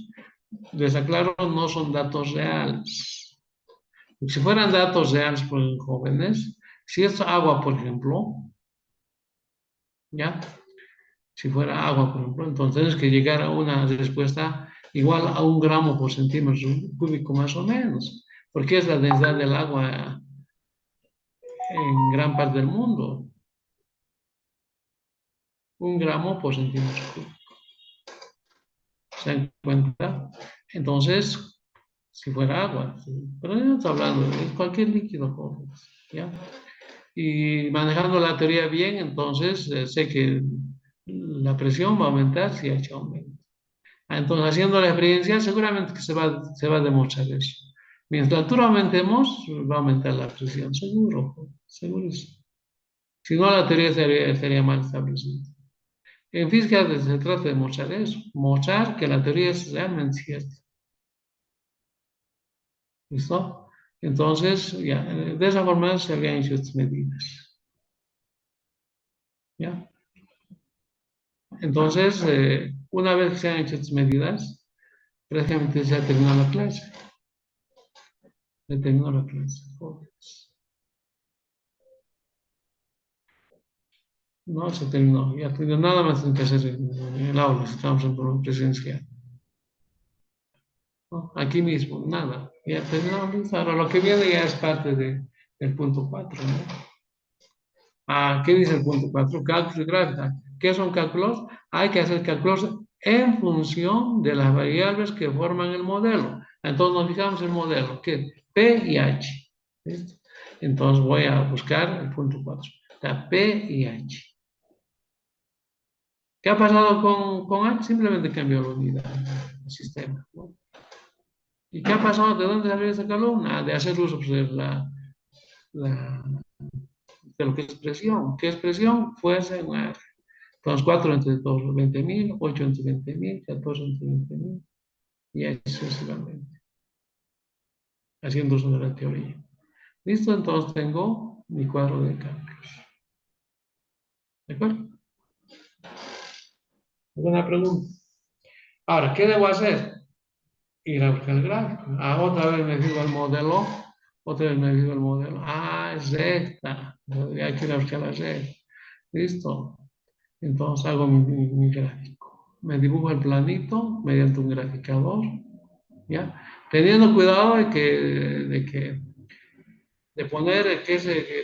Speaker 2: les aclaro, no son datos reales. Si fueran datos reales por jóvenes, si es agua, por ejemplo, ¿ya? Si fuera agua, por ejemplo, entonces tienes que llegar a una respuesta igual a 1 gramo por centímetro cúbico más o menos, porque es la densidad del agua en gran parte del mundo. 1 gramo por centímetro cúbico. ¿Se dan cuenta? Entonces, si fuera agua, sí. Pero no estoy hablando de cualquier líquido, jóvenes, ¿ya? Y manejando la teoría bien, entonces sé que la presión va a aumentar si H aumenta. Entonces, haciendo la experiencia, seguramente que se va a demostrar eso. Mientras la altura aumentemos, va a aumentar la presión, seguro, seguro. Si no, la teoría estaría mal establecida. En física se trata de mostrar eso, mostrar que la teoría es realmente cierta. ¿Listo? Entonces, ya, de esa forma se habían hecho estas medidas. ¿Ya? Entonces, una vez que se han hecho estas medidas, prácticamente se ha terminado la clase. Se terminó la clase. No, se terminó. Ya nada más tienen que hacer en el aula, si estamos en forma presencial. ¿No? Aquí mismo, nada. Ya terminamos. Listo. Ahora lo que viene ya es parte del punto 4, ¿no? Ah, ¿qué dice el punto 4? Cálculos de gráfica. ¿Qué son cálculos? Hay que hacer cálculos en función de las variables que forman el modelo. Entonces nos fijamos en el modelo, que es P y H. ¿Listo? Entonces voy a buscar el punto 4. Está P y H. ¿Qué ha pasado con H? Simplemente cambió la unidad del sistema, ¿no? ¿Y qué ha pasado? ¿De dónde salió esa columna? De hacer uso pues, de lo que es presión. ¿Qué es presión? Fuerza en R. Entonces, 4 entre 2, 20.000, 8 entre 20.000, 14 entre 20.000, y así sucesivamente, haciendo uso de la teoría. ¿Listo? Entonces tengo mi cuadro de cálculos. ¿De acuerdo? ¿Alguna pregunta? Ahora, ¿qué debo hacer? Ir a buscar el gráfico. Ah, otra vez me fijo el modelo. Otra vez me fijo el modelo. Ah, es recta. Hay que ir a buscar la recta. ¿Listo? Entonces hago mi gráfico. Me dibujo el planito mediante un graficador. ¿Ya? Teniendo cuidado de poner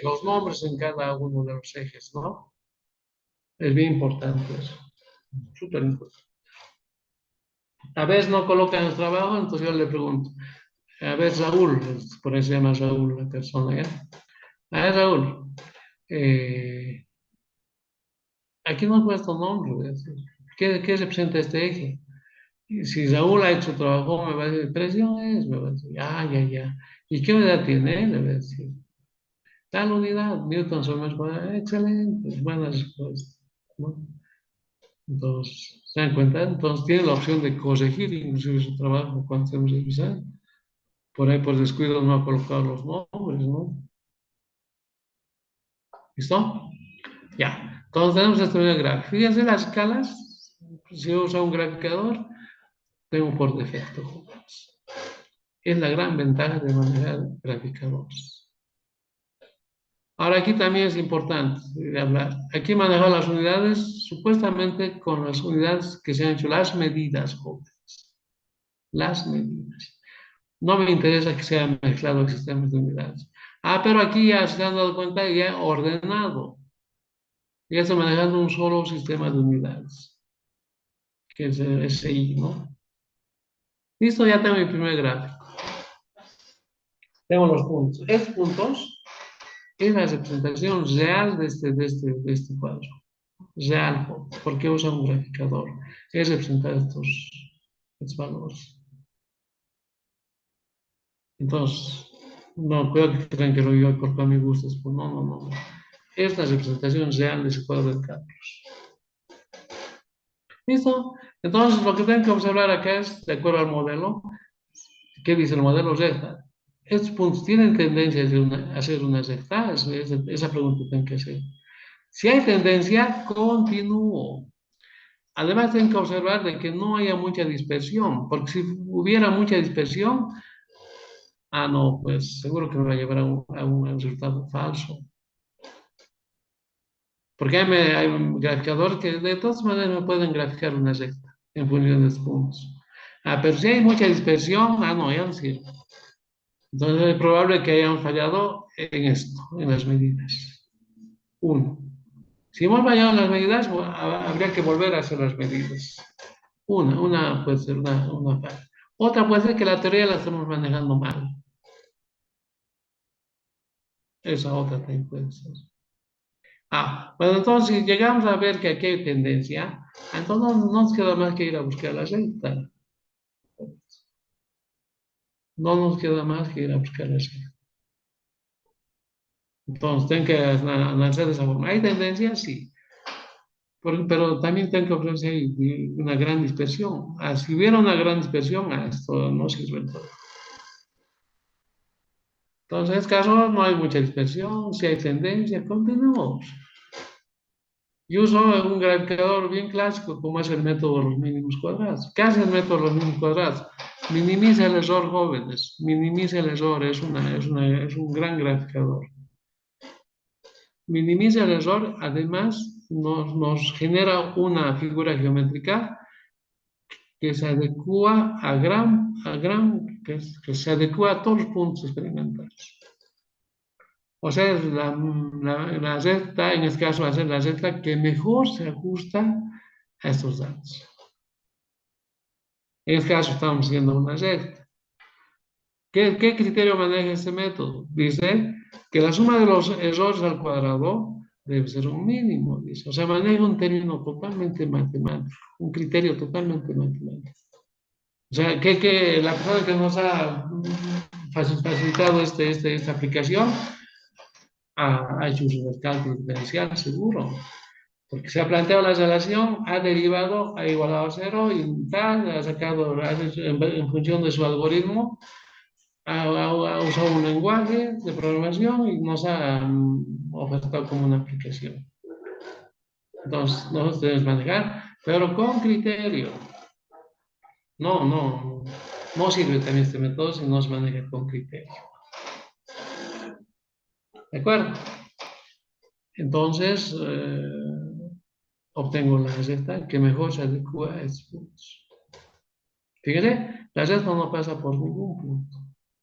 Speaker 2: los nombres en cada uno de los ejes, ¿no? Es bien importante eso. Súper importante. A veces no colocan el trabajo, entonces yo le pregunto. A ver, Raúl, por eso se llama Raúl la persona, ¿ya? A ver, Raúl, eh, aquí no he puesto nombre, voy a decir. ¿Qué representa este eje? Y si Raúl ha hecho trabajo, me va a decir, presión es, me va a decir, ya. ¿Y qué unidad tiene? Le voy a decir, tal unidad, Newton sobre metro cuadrado, excelente, buena respuesta, ¿no? Entonces, ¿se dan cuenta? Entonces tiene la opción de corregir inclusive su trabajo cuando estemos revisando. Por ahí, por descuido, no ha colocado los nombres, ¿no? ¿Listo? Ya. Entonces tenemos este gráfico. Fíjense las escalas. Si yo uso un graficador, tengo por defecto. Es la gran ventaja de manejar graficadores. Ahora aquí también es importante hablar. Aquí manejar las unidades supuestamente con las unidades que se han hecho, las medidas, jóvenes. Las medidas. No me interesa que sean mezclados sistemas de unidades. Ah, pero aquí ya se han dado cuenta, ya ordenado. Ya está manejando un solo sistema de unidades, que es el SI, ¿no? Listo, ya tengo mi primer gráfico. Tengo los puntos. Estos puntos es la representación real de este cuadro. Real, porque usa un graficador. Es representar estos valores. Entonces, no creo que crean que lo yo porque a mi gusto. No. Es la representación real de ese cuadro de cálculos. ¿Listo? Entonces, lo que tengo que observar acá es, de acuerdo al modelo, ¿qué dice el modelo recta? ¿Estos puntos tienen tendencia a ser una recta? Esa pregunta tengo que hacer. Si hay tendencia, continúo. Además, tengo que observar de que no haya mucha dispersión, porque si hubiera mucha dispersión, no, pues seguro que me va a llevar a un resultado falso. Porque hay graficadores que de todas maneras me pueden graficar una recta en función de estos puntos. Pero si hay mucha dispersión, no, ya no sirve. Entonces es probable que hayamos fallado en esto, en las medidas. Uno. Si hemos fallado en las medidas, habría que volver a hacer las medidas. Puede ser una falla. Otra puede ser que la teoría la estamos manejando mal. Esa otra también puede ser. Bueno, entonces si llegamos a ver que aquí hay tendencia, entonces no nos queda más que ir a buscar la recta. No nos queda más que ir a buscar la recta. Entonces, tengo que analizar de esa forma. ¿Hay tendencia? Sí. Pero también tengo que ofrecer una gran dispersión. Si hubiera una gran dispersión, esto no sirve todo. Entonces, en este caso, no hay mucha dispersión. Si hay tendencia, continuamos. Yo uso un graficador bien clásico, como es el método de los mínimos cuadrados. ¿Qué hace el método de los mínimos cuadrados? Minimiza el error, jóvenes. Minimiza el error. Es un gran graficador. Minimiza el error, además nos genera una figura geométrica que se adecua que se adecua a todos los puntos experimentales. O sea, es la recta, en este caso va a ser la recta que mejor se ajusta a estos datos. En este caso estamos siguiendo una recta. ¿Qué criterio maneja este método? Dice que la suma de los errores al cuadrado debe ser un mínimo, dice. O sea, maneja un término totalmente matemático, un criterio totalmente matemático. O sea, que la persona que nos ha facilitado esta aplicación ha hecho uso del cálculo diferencial, seguro. Porque se ha planteado la relación, ha derivado, ha igualado a cero y tal, ha sacado en función de su algoritmo, ha usado un lenguaje de programación y nos ha ofertado como una aplicación. Entonces, nosotros debemos manejar, pero con criterio. No sirve también este método si no se maneja con criterio. ¿De acuerdo? Entonces, obtengo la receta que mejor se adecua a estos puntos. Fíjense, la recta no pasa por ningún punto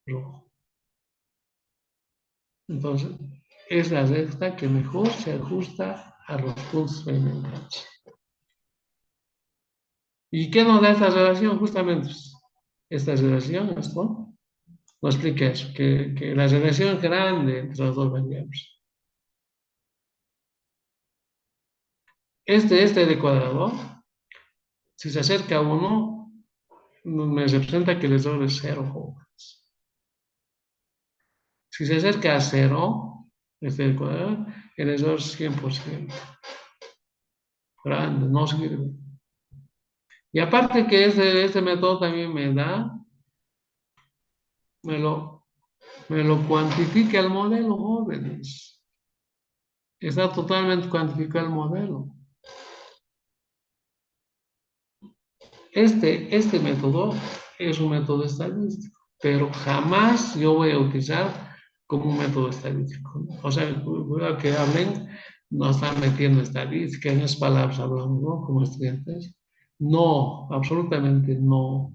Speaker 2: rojo. Entonces, es la recta que mejor se ajusta a los puntos experimentales. ¿Y qué nos da esta relación? Justamente esta relación, ¿no? Nos explica eso, que la relación es grande entre las dos variables. Este de cuadrado, si se acerca a 1, me representa que el error es 0, jóvenes. Si se acerca a 0, este de cuadrado, el error es 100%. Grande, no sirve. Y aparte que este método también me lo cuantifica el modelo, jóvenes. Está totalmente cuantificado el modelo. Este método es un método estadístico, pero jamás yo voy a utilizar como un método estadístico. O sea, cuidado que hablen, no están metiendo estadística, en esas palabras hablamos, ¿no? Como estudiantes. No, absolutamente no.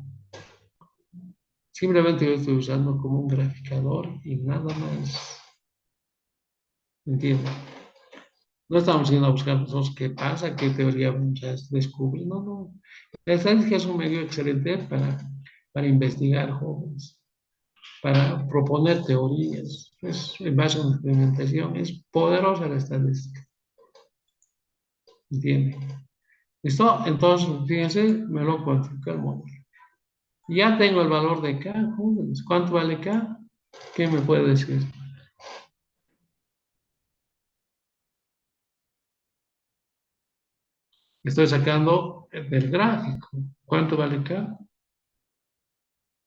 Speaker 2: Simplemente yo estoy usando como un graficador y nada más. ¿Entienden? No estamos yendo a buscar nosotros qué pasa, qué teoría vamos a descubrir. No. La estadística es un medio excelente para investigar jóvenes, para proponer teorías. En base a una experimentación. Es poderosa la estadística. ¿Entienden? ¿Listo? Entonces, fíjense, me lo cuantifica el modelo. Ya tengo el valor de K, jóvenes. ¿Cuánto vale K? ¿Qué me puede decir? Estoy sacando del gráfico. ¿Cuánto vale K?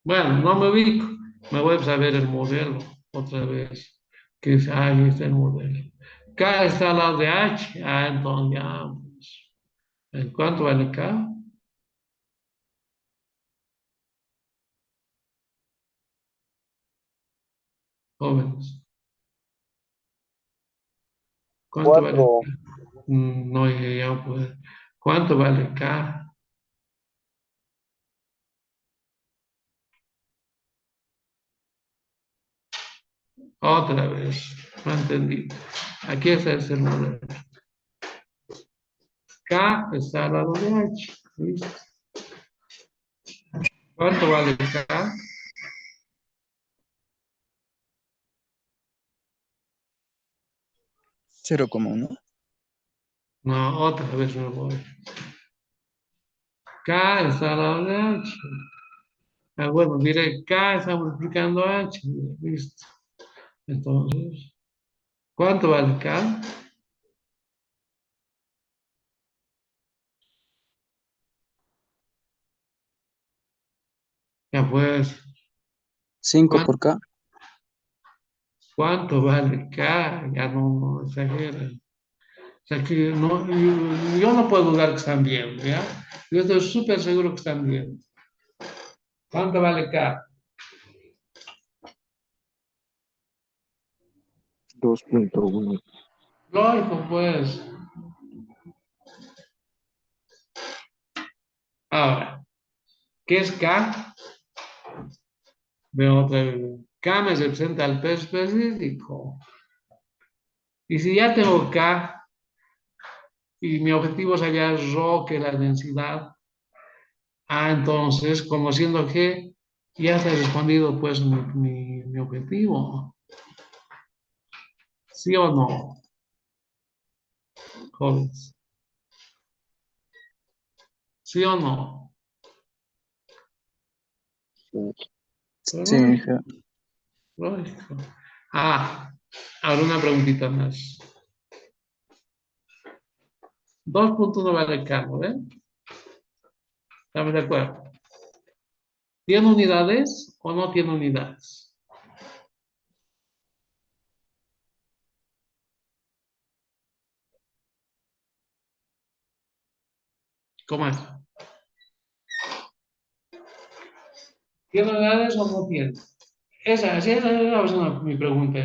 Speaker 2: Bueno, no me ubico. Me voy a ver el modelo otra vez. Que es, ahí está el modelo. K está al lado de H. Entonces ya. Pues, ¿cuánto vale K? Jóvenes. ¿Cuánto vale K?
Speaker 3: 4.
Speaker 2: No, ya pues. ¿Cuánto vale K? Otra vez. No entendí. Aquí está el modelo. K está al lado de H. ¿Listo? ¿Cuánto vale K?
Speaker 5: 0,1.
Speaker 2: No, otra vez me voy. K está al lado de H. Ah, bueno, diré K está multiplicando H. Listo. Entonces, ¿cuánto vale K? Ya pues,
Speaker 1: 5
Speaker 2: ¿cuánto,
Speaker 1: por K.
Speaker 2: cuánto vale K? Ya no exageren. O sea que no, yo no puedo dudar que están bien, ¿ya? Yo estoy súper seguro que están bien. ¿Cuánto vale K?
Speaker 5: 2,1.
Speaker 2: Lógico, pues. Ahora, ¿qué es K? Veo otra vez. K me representa al peso específico. Y si ya tengo K y mi objetivo es hallar ρ, que es la densidad, entonces, conociendo G, ya está respondido pues mi objetivo. ¿Sí o no, jóvenes? ¿Sí o no? Pero
Speaker 1: Sí,
Speaker 2: lógico,
Speaker 1: jefe.
Speaker 2: lógico. Ahora una preguntita más. 2,1 vale K, ¿no ven? ¿Estamos de acuerdo? ¿Tiene unidades o no tiene unidades? ¿Cómo es? ¿Tiene unidades o no tiene? Esa es mi pregunta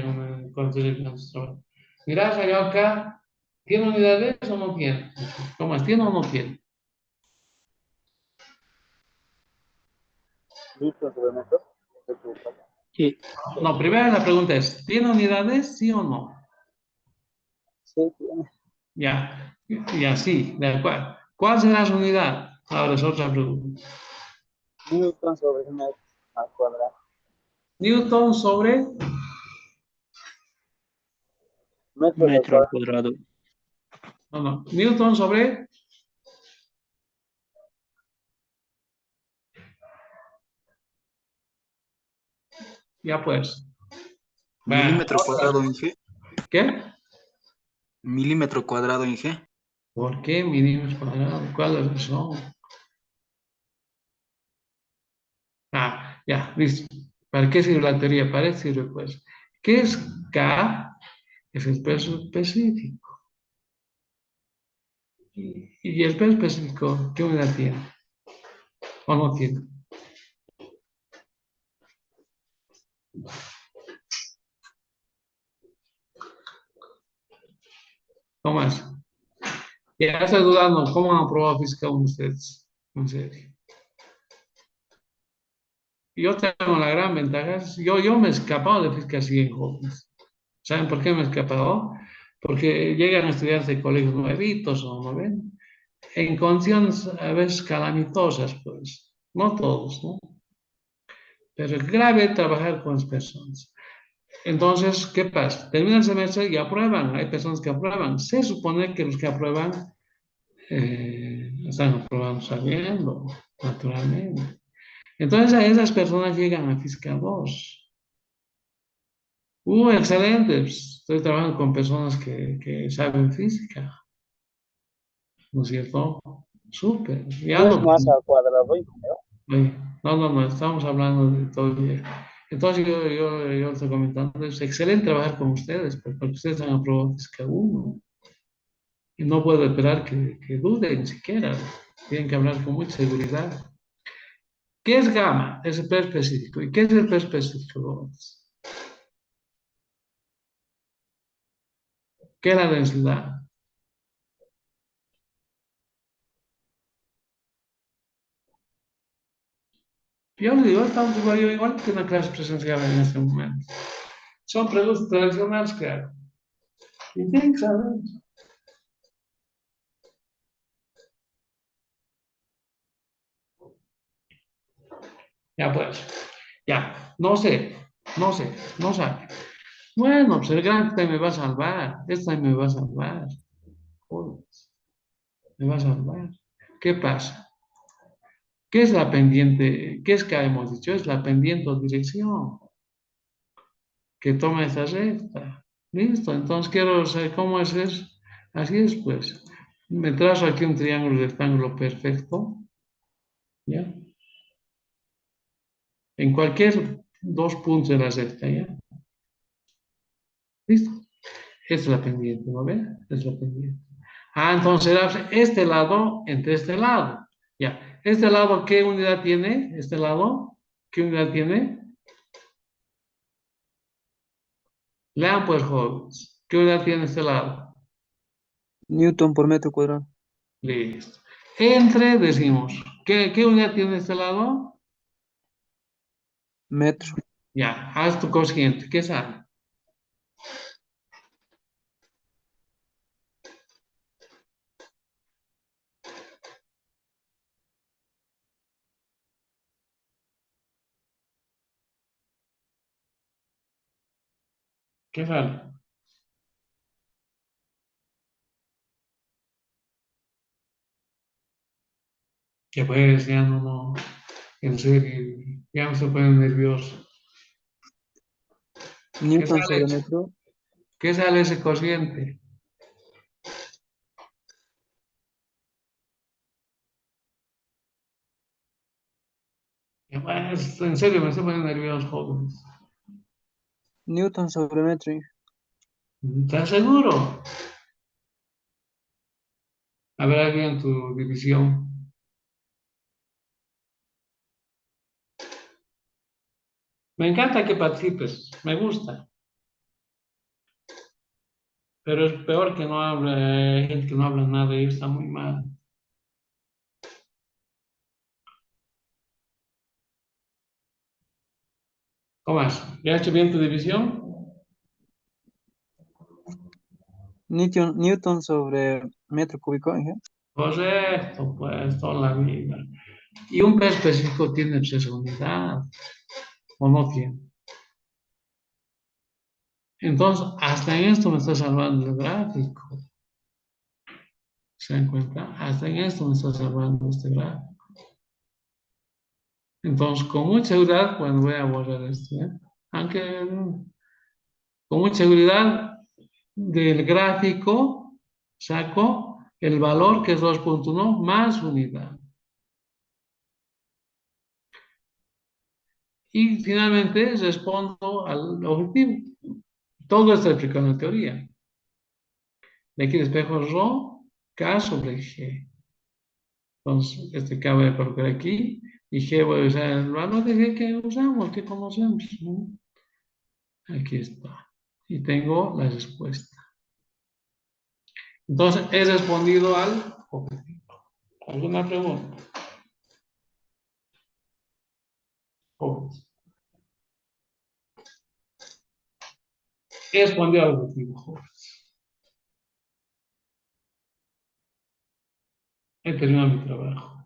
Speaker 2: cuando estoy en este trabajo. Mirá, salió acá, ¿tiene unidades o no tiene? ¿Cómo es? ¿Tiene o no tiene?
Speaker 3: Newton sobre metros. Estoy equivocado.
Speaker 4: Sí,
Speaker 2: No, primero la pregunta es, ¿tiene unidades, sí o no?
Speaker 3: Sí, tiene.
Speaker 2: Ya, ya sí, de acuerdo. ¿Cuál será su unidad? Ahora es otra pregunta.
Speaker 3: Newton sobre metro al cuadrado.
Speaker 2: Newton sobre,
Speaker 3: Metros al
Speaker 4: metro al
Speaker 3: cuadrado.
Speaker 4: cuadrado.
Speaker 2: no, Newton sobre, ya pues. Va,
Speaker 5: Milímetro cuadrado en G.
Speaker 2: ¿qué?
Speaker 5: Milímetro cuadrado en G.
Speaker 2: ¿Por qué milímetros cuadrados? ¿Cuál es la razón? Ya, listo. ¿Para qué sirve la teoría? Para eso sirve, pues. ¿Qué es K? Es el peso específico. Y el peso específico, ¿qué unidad tiene? ¿O no tiene? ¿Cómo es? Ya estoy dudando, ¿cómo han aprobado física uno ustedes? En serio. Yo tengo la gran ventaja, yo me he escapado de física así en jóvenes. ¿Saben por qué me he escapado? Porque llegan estudiantes de colegios nuevitos o no ven, en condiciones a veces calamitosas, pues. No todos, ¿no? Pero es grave trabajar con las personas. Entonces, ¿qué pasa? Termina el semestre y aprueban. Hay personas que aprueban. Se supone que los que aprueban están aprobando sabiendo, naturalmente. Entonces, a esas personas llegan a Física 2. Excelente. Pues, estoy trabajando con personas que saben física, ¿no es cierto? Súper. Ya
Speaker 3: No es
Speaker 2: no.
Speaker 3: más al cuadrado, ingeniero.
Speaker 2: No, estamos hablando de todo el día. Entonces yo estoy comentando, es excelente trabajar con ustedes, pues, porque ustedes han aprobado física 1 y no puedo esperar que duden siquiera, tienen que hablar con mucha seguridad. ¿Qué es gamma? Es el P específico. ¿Y qué es el P específico? ¿Qué es la densidad? Yo les digo, estamos igual que una clase presencial en este momento. Son preguntas tradicionales que hago. Y tienen que saber. Ya pues, ya, no sabe. Bueno, pues el gráfico me va a salvar, esta me va a salvar, joder, me va a salvar. ¿Qué pasa? ¿Qué es la pendiente? ¿Qué es que hemos dicho? Es la pendiente o dirección que toma esta recta. Listo, entonces quiero saber cómo es eso. Así es, pues. Me trazo aquí un triángulo rectángulo perfecto, ¿ya? En cualquier dos puntos de la recta, ¿ya? Listo. Esta es la pendiente, ¿no ve? Es la pendiente. Ah, entonces este lado entre este lado. Ya. ¿Este lado qué unidad tiene? ¿Este lado qué unidad tiene? Lean pues, jóvenes. ¿Qué unidad tiene este lado?
Speaker 1: Newton por metro cuadrado.
Speaker 2: Listo. Entre, decimos. ¿Qué unidad tiene este lado?
Speaker 1: Metro.
Speaker 2: Ya. Haz tu cociente. ¿Qué sale? ¿Qué sale? Que pues ya no, en serio, ya me se pone nervioso. ¿Qué
Speaker 1: Newton
Speaker 2: sale?
Speaker 1: sobre metro.
Speaker 2: ¿Qué sale ese cociente? Ya, pues, en serio, me estoy poniendo nervioso, jóvenes.
Speaker 1: Newton sobre metro.
Speaker 2: ¿Estás seguro? A ver, aquí en tu división. Me encanta que participes, me gusta, pero es peor que no hable, gente que no habla nada y está muy mal. ¿Cómo vas? ¿Ya has hecho bien tu división?
Speaker 1: Newton sobre metro cúbico. ¿Eh?
Speaker 2: Correcto, pues, toda la vida. ¿Y un peso específico tiene pues, esa unidad o no tiene? Entonces, hasta en esto me está salvando el gráfico. ¿Se dan cuenta? Hasta en esto me está salvando este gráfico. Entonces, con mucha seguridad, pues voy a borrar esto, ¿eh? Aunque con mucha seguridad del gráfico saco el valor que es 2.1 más unidad. Y finalmente respondo al objetivo. Todo está explicado en la teoría. De aquí despejo ρ, K sobre G. Entonces, este K voy a colocar aquí y G voy a usar el valor de G que usamos, que conocemos, ¿no? Aquí está. Y tengo la respuesta. Entonces, he respondido al objetivo. ¿Alguna pregunta? Jóvenes. He respondido al objetivo, jóvenes. He terminado mi trabajo.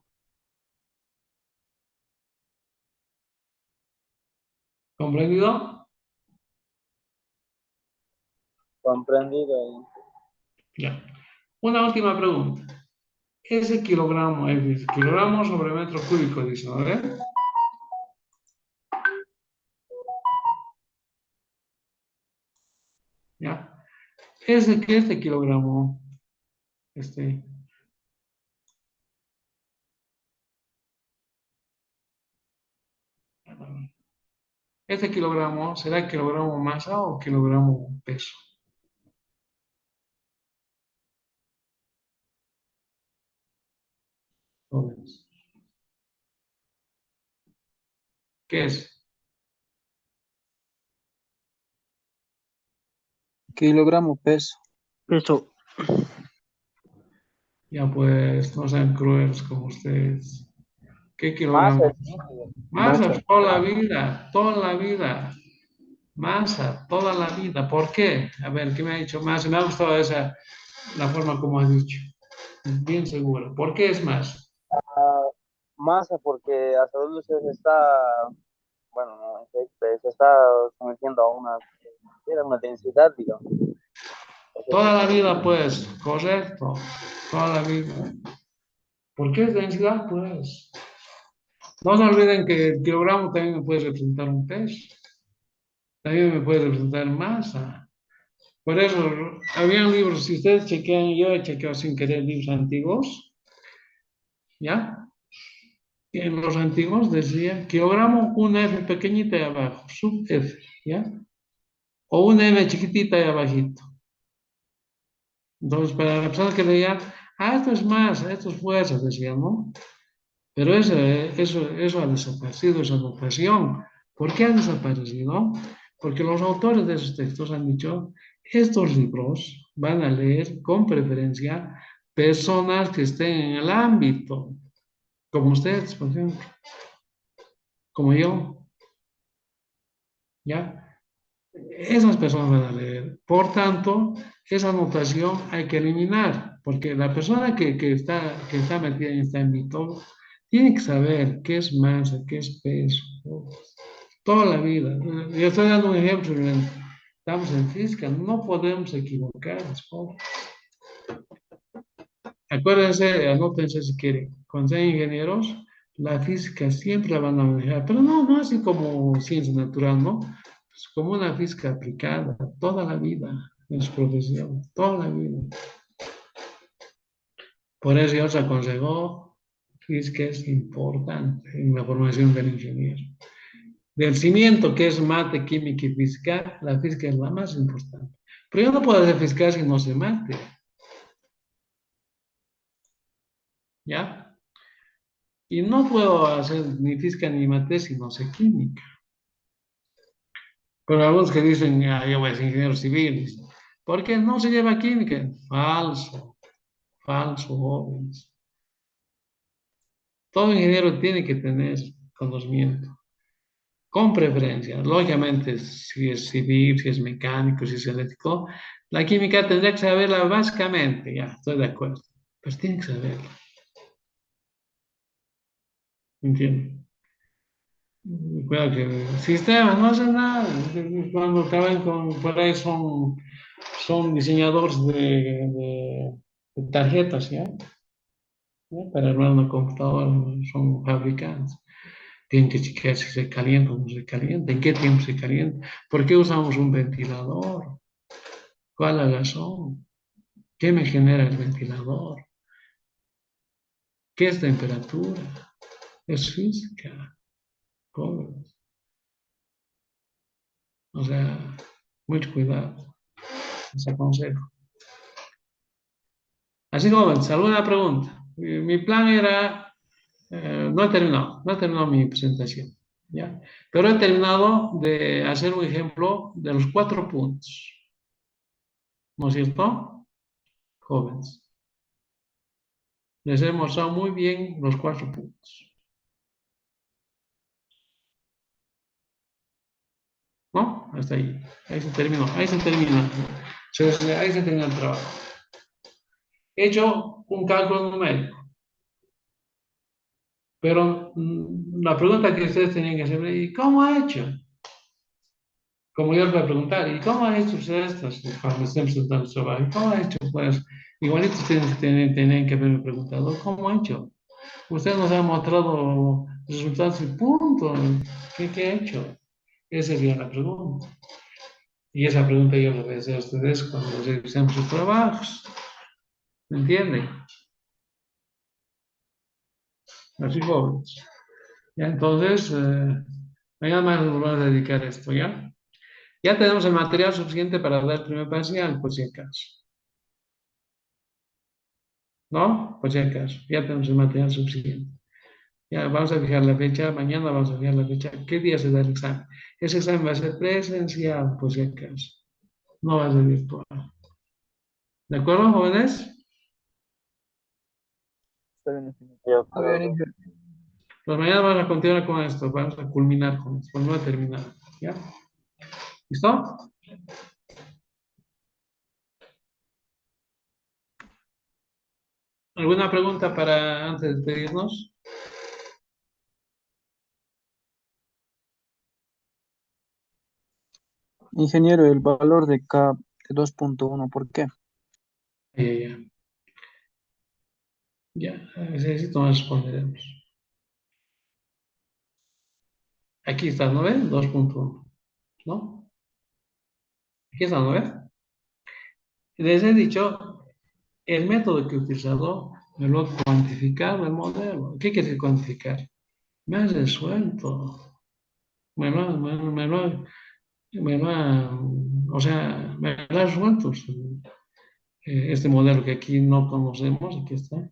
Speaker 2: ¿Comprendido?
Speaker 3: Comprendido.
Speaker 2: Ya. Una última pregunta. Ese kilogramo es kilogramo sobre metro cúbico, dice, ¿no? ¿Ve? Ya. Este kilogramo, este, este kilogramo, ¿será kilogramo masa o kilogramo peso? Jóvenes. ¿Qué es?
Speaker 1: Kilogramo peso.
Speaker 4: Peso.
Speaker 2: Ya pues, no sean crueles como ustedes. ¿Qué
Speaker 3: Masa
Speaker 2: kilogramos?
Speaker 3: es líquido.
Speaker 2: Masa,
Speaker 1: Masa.
Speaker 2: toda la vida, toda la vida. Masa, toda la vida. ¿Por qué? A ver, ¿qué me ha dicho más? Me ha gustado esa, la forma como has dicho. Bien seguro. ¿Por qué es más?
Speaker 3: masa porque hasta donde se está, bueno, no, se está sometiendo a era una densidad, digamos.
Speaker 2: Toda la vida, pues, correcto. Toda la vida. ¿Por qué es densidad? Pues. No se olviden que el kilogramo también me puede representar un peso. También me puede representar masa. Por eso, había libros, si ustedes chequean, yo he chequeado sin querer libros antiguos, ¿ya? Y en los antiguos decía kilogramo, una F pequeñita y abajo, sub F, ¿ya? O una M chiquitita y abajito. Entonces, para la persona que leía, esto es masa, esto es fuerza, decía, ¿no? Pero eso ha desaparecido, esa notación. ¿Por qué ha desaparecido? Porque los autores de esos textos han dicho, estos libros van a leer con preferencia personas que estén en el ámbito, como ustedes, por ejemplo, como yo, ¿ya? Esas personas van a leer. Por tanto, esa notación hay que eliminar, porque la persona que está metida en este ámbito tiene que saber qué es masa, qué es peso, ¿no? Toda la vida. Yo estoy dando un ejemplo. Estamos en física, no podemos equivocarnos. ¿No? Acuérdense, anótense si quieren. Cuando sean ingenieros, la física siempre la van a manejar, pero no así como ciencia natural, ¿no? Es como una física aplicada toda la vida en su profesión, toda la vida. Por eso yo os aconsejo, física es importante en la formación del ingeniero. Del cimiento que es mate, química y física, la física es la más importante. Pero yo no puedo hacer física si no sé mate. ¿Ya? Y no puedo hacer ni física ni mate si no sé química. Pero algunos que dicen, yo voy a ser ingeniero civil, ¿por qué no se lleva química? Falso, falso, jóvenes. Todo ingeniero tiene que tener conocimiento, con preferencia. Lógicamente, si es civil, si es mecánico, si es eléctrico, la química tendría que saberla básicamente, ya, estoy de acuerdo. Pues tiene que saberla, ¿entiendes? Cuidado que sistemas no hacen nada. Cuando trabajan por ahí son diseñadores de tarjetas, ¿ya? ¿Ya? Para armar una computadora, son fabricantes. Tienen que chequear si se calienta o no se calienta, en qué tiempo se calienta, por qué usamos un ventilador, cuál es la razón, qué me genera el ventilador, qué es temperatura, es física, jóvenes. O sea, mucho cuidado, les aconsejo. Así jóvenes, ¿alguna pregunta? Mi plan era, no he terminado mi presentación, ¿ya? Pero he terminado de hacer un ejemplo de los 4 puntos, ¿no es cierto? Jóvenes. Les he mostrado muy bien los 4 puntos. ¿No? Hasta ahí. Ahí se terminó. Ahí se termina. Ahí se termina el trabajo. He hecho un cálculo numérico. Pero la pregunta que ustedes tenían que hacer, ¿y cómo ha hecho? Como yo les voy a preguntar, ¿y cómo ha hecho usted estas? Cuando estén presentando su trabajo, ¿y cómo ha hecho? Pues igualito ustedes tienen que haberme preguntado, ¿cómo ha hecho? Usted nos ha mostrado resultados y punto. ¿Qué ha hecho? Esa sería la pregunta. Y esa pregunta yo la voy a hacer a ustedes cuando revisemos sus trabajos. ¿Me entienden? Así jóvenes. Ya, entonces, mañana más nos vamos a dedicar a esto, ¿ya? Ya tenemos el material suficiente para dar el primer parcial, por si acaso. ¿No? Por si acaso. Ya tenemos el material suficiente. Ya, vamos a fijar la fecha. Mañana vamos a fijar la fecha. ¿Qué día se da el examen? Ese examen va a ser presencial, por si acaso. No va a ser virtual. ¿De acuerdo, jóvenes?
Speaker 1: Está bien, ingeniero.
Speaker 3: De
Speaker 1: A ver,
Speaker 3: acuerdo.
Speaker 1: ingeniero.
Speaker 2: Pues mañana vamos a continuar con esto. Vamos a culminar con esto. No he terminado. ¿Ya? ¿Listo? ¿Alguna pregunta para antes de despedirnos?
Speaker 1: Ingeniero, el valor de K de 2.1, ¿por qué?
Speaker 2: Ya, ya. Ya, necesito más responderemos. Aquí está, ¿no ven? 2.1, ¿no? Aquí está, ¿no ven? Les he dicho, el método que he utilizado me lo ha cuantificado el modelo. ¿Qué quiere decir cuantificar? Me ha resuelto. Me lo, ha- me lo ha- o sea, me lo ha resuelto este modelo que aquí no conocemos. Aquí está.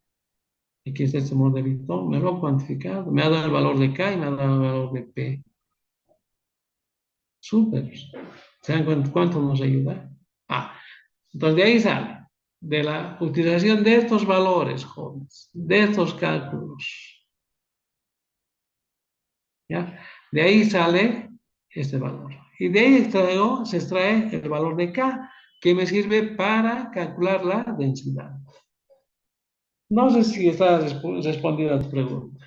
Speaker 2: Aquí está este modelito. Me lo ha cuantificado. Me ha dado el valor de K y me ha dado el valor de P. Súper. ¿Se dan cuenta cuánto nos ayuda? Ah, entonces de ahí sale, de la utilización de estos valores, jóvenes, de estos cálculos, ¿ya? De ahí sale este valor. Y de ahí se extrae el valor de K, que me sirve para calcular la densidad. No sé si está respondida a tu pregunta.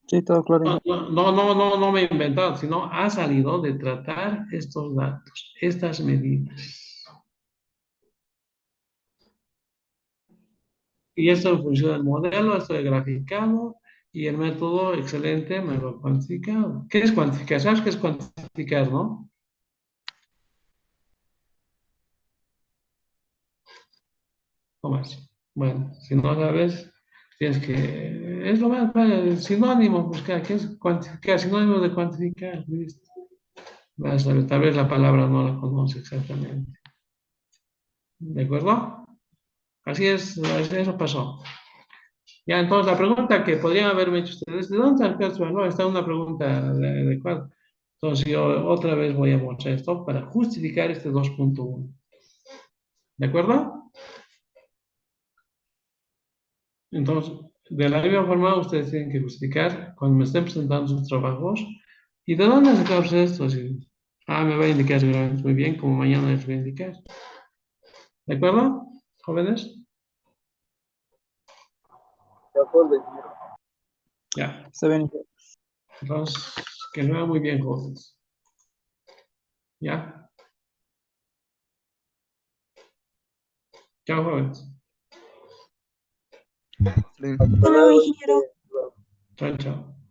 Speaker 1: Sí, todo claro,
Speaker 2: No,
Speaker 1: ingeniero.
Speaker 2: no me he inventado, sino ha salido de tratar estos datos, estas medidas. Y esto en función del modelo, esto he graficado y el método excelente me lo ha cuantificado. ¿Qué es cuantificar? ¿Sabes qué es cuantificar, no? ¿Cómo así? Bueno, si no sabes, tienes que... Es lo más fácil, sinónimo, buscar. ¿Qué es cuantificar? Sinónimo de cuantificar, ¿viste? Vas a ver, tal vez la palabra no la conoce exactamente. ¿De acuerdo? Así es, eso pasó. Ya, entonces la pregunta que podrían haberme hecho ustedes, ¿de dónde salió este valor? Esta es una pregunta adecuada. Entonces yo otra vez voy a mostrar esto para justificar este 2.1. ¿De acuerdo? Entonces, de la misma forma, ustedes tienen que justificar cuando me estén presentando sus trabajos. ¿Y de dónde sacamos esto? Me va a indicar seguramente muy bien, como mañana les voy a indicar. ¿De acuerdo, jóvenes?
Speaker 3: De acuerdo, ingeniero.
Speaker 2: Ya.
Speaker 1: Está bien, ingeniero.
Speaker 2: Entonces, que lo vean muy bien, jóvenes. ¿Ya? Chao, jóvenes.
Speaker 5: Sí.
Speaker 3: Hasta
Speaker 6: Hasta luego,
Speaker 3: luego,
Speaker 6: ingeniero.
Speaker 3: ingeniero.
Speaker 2: Chao, chao.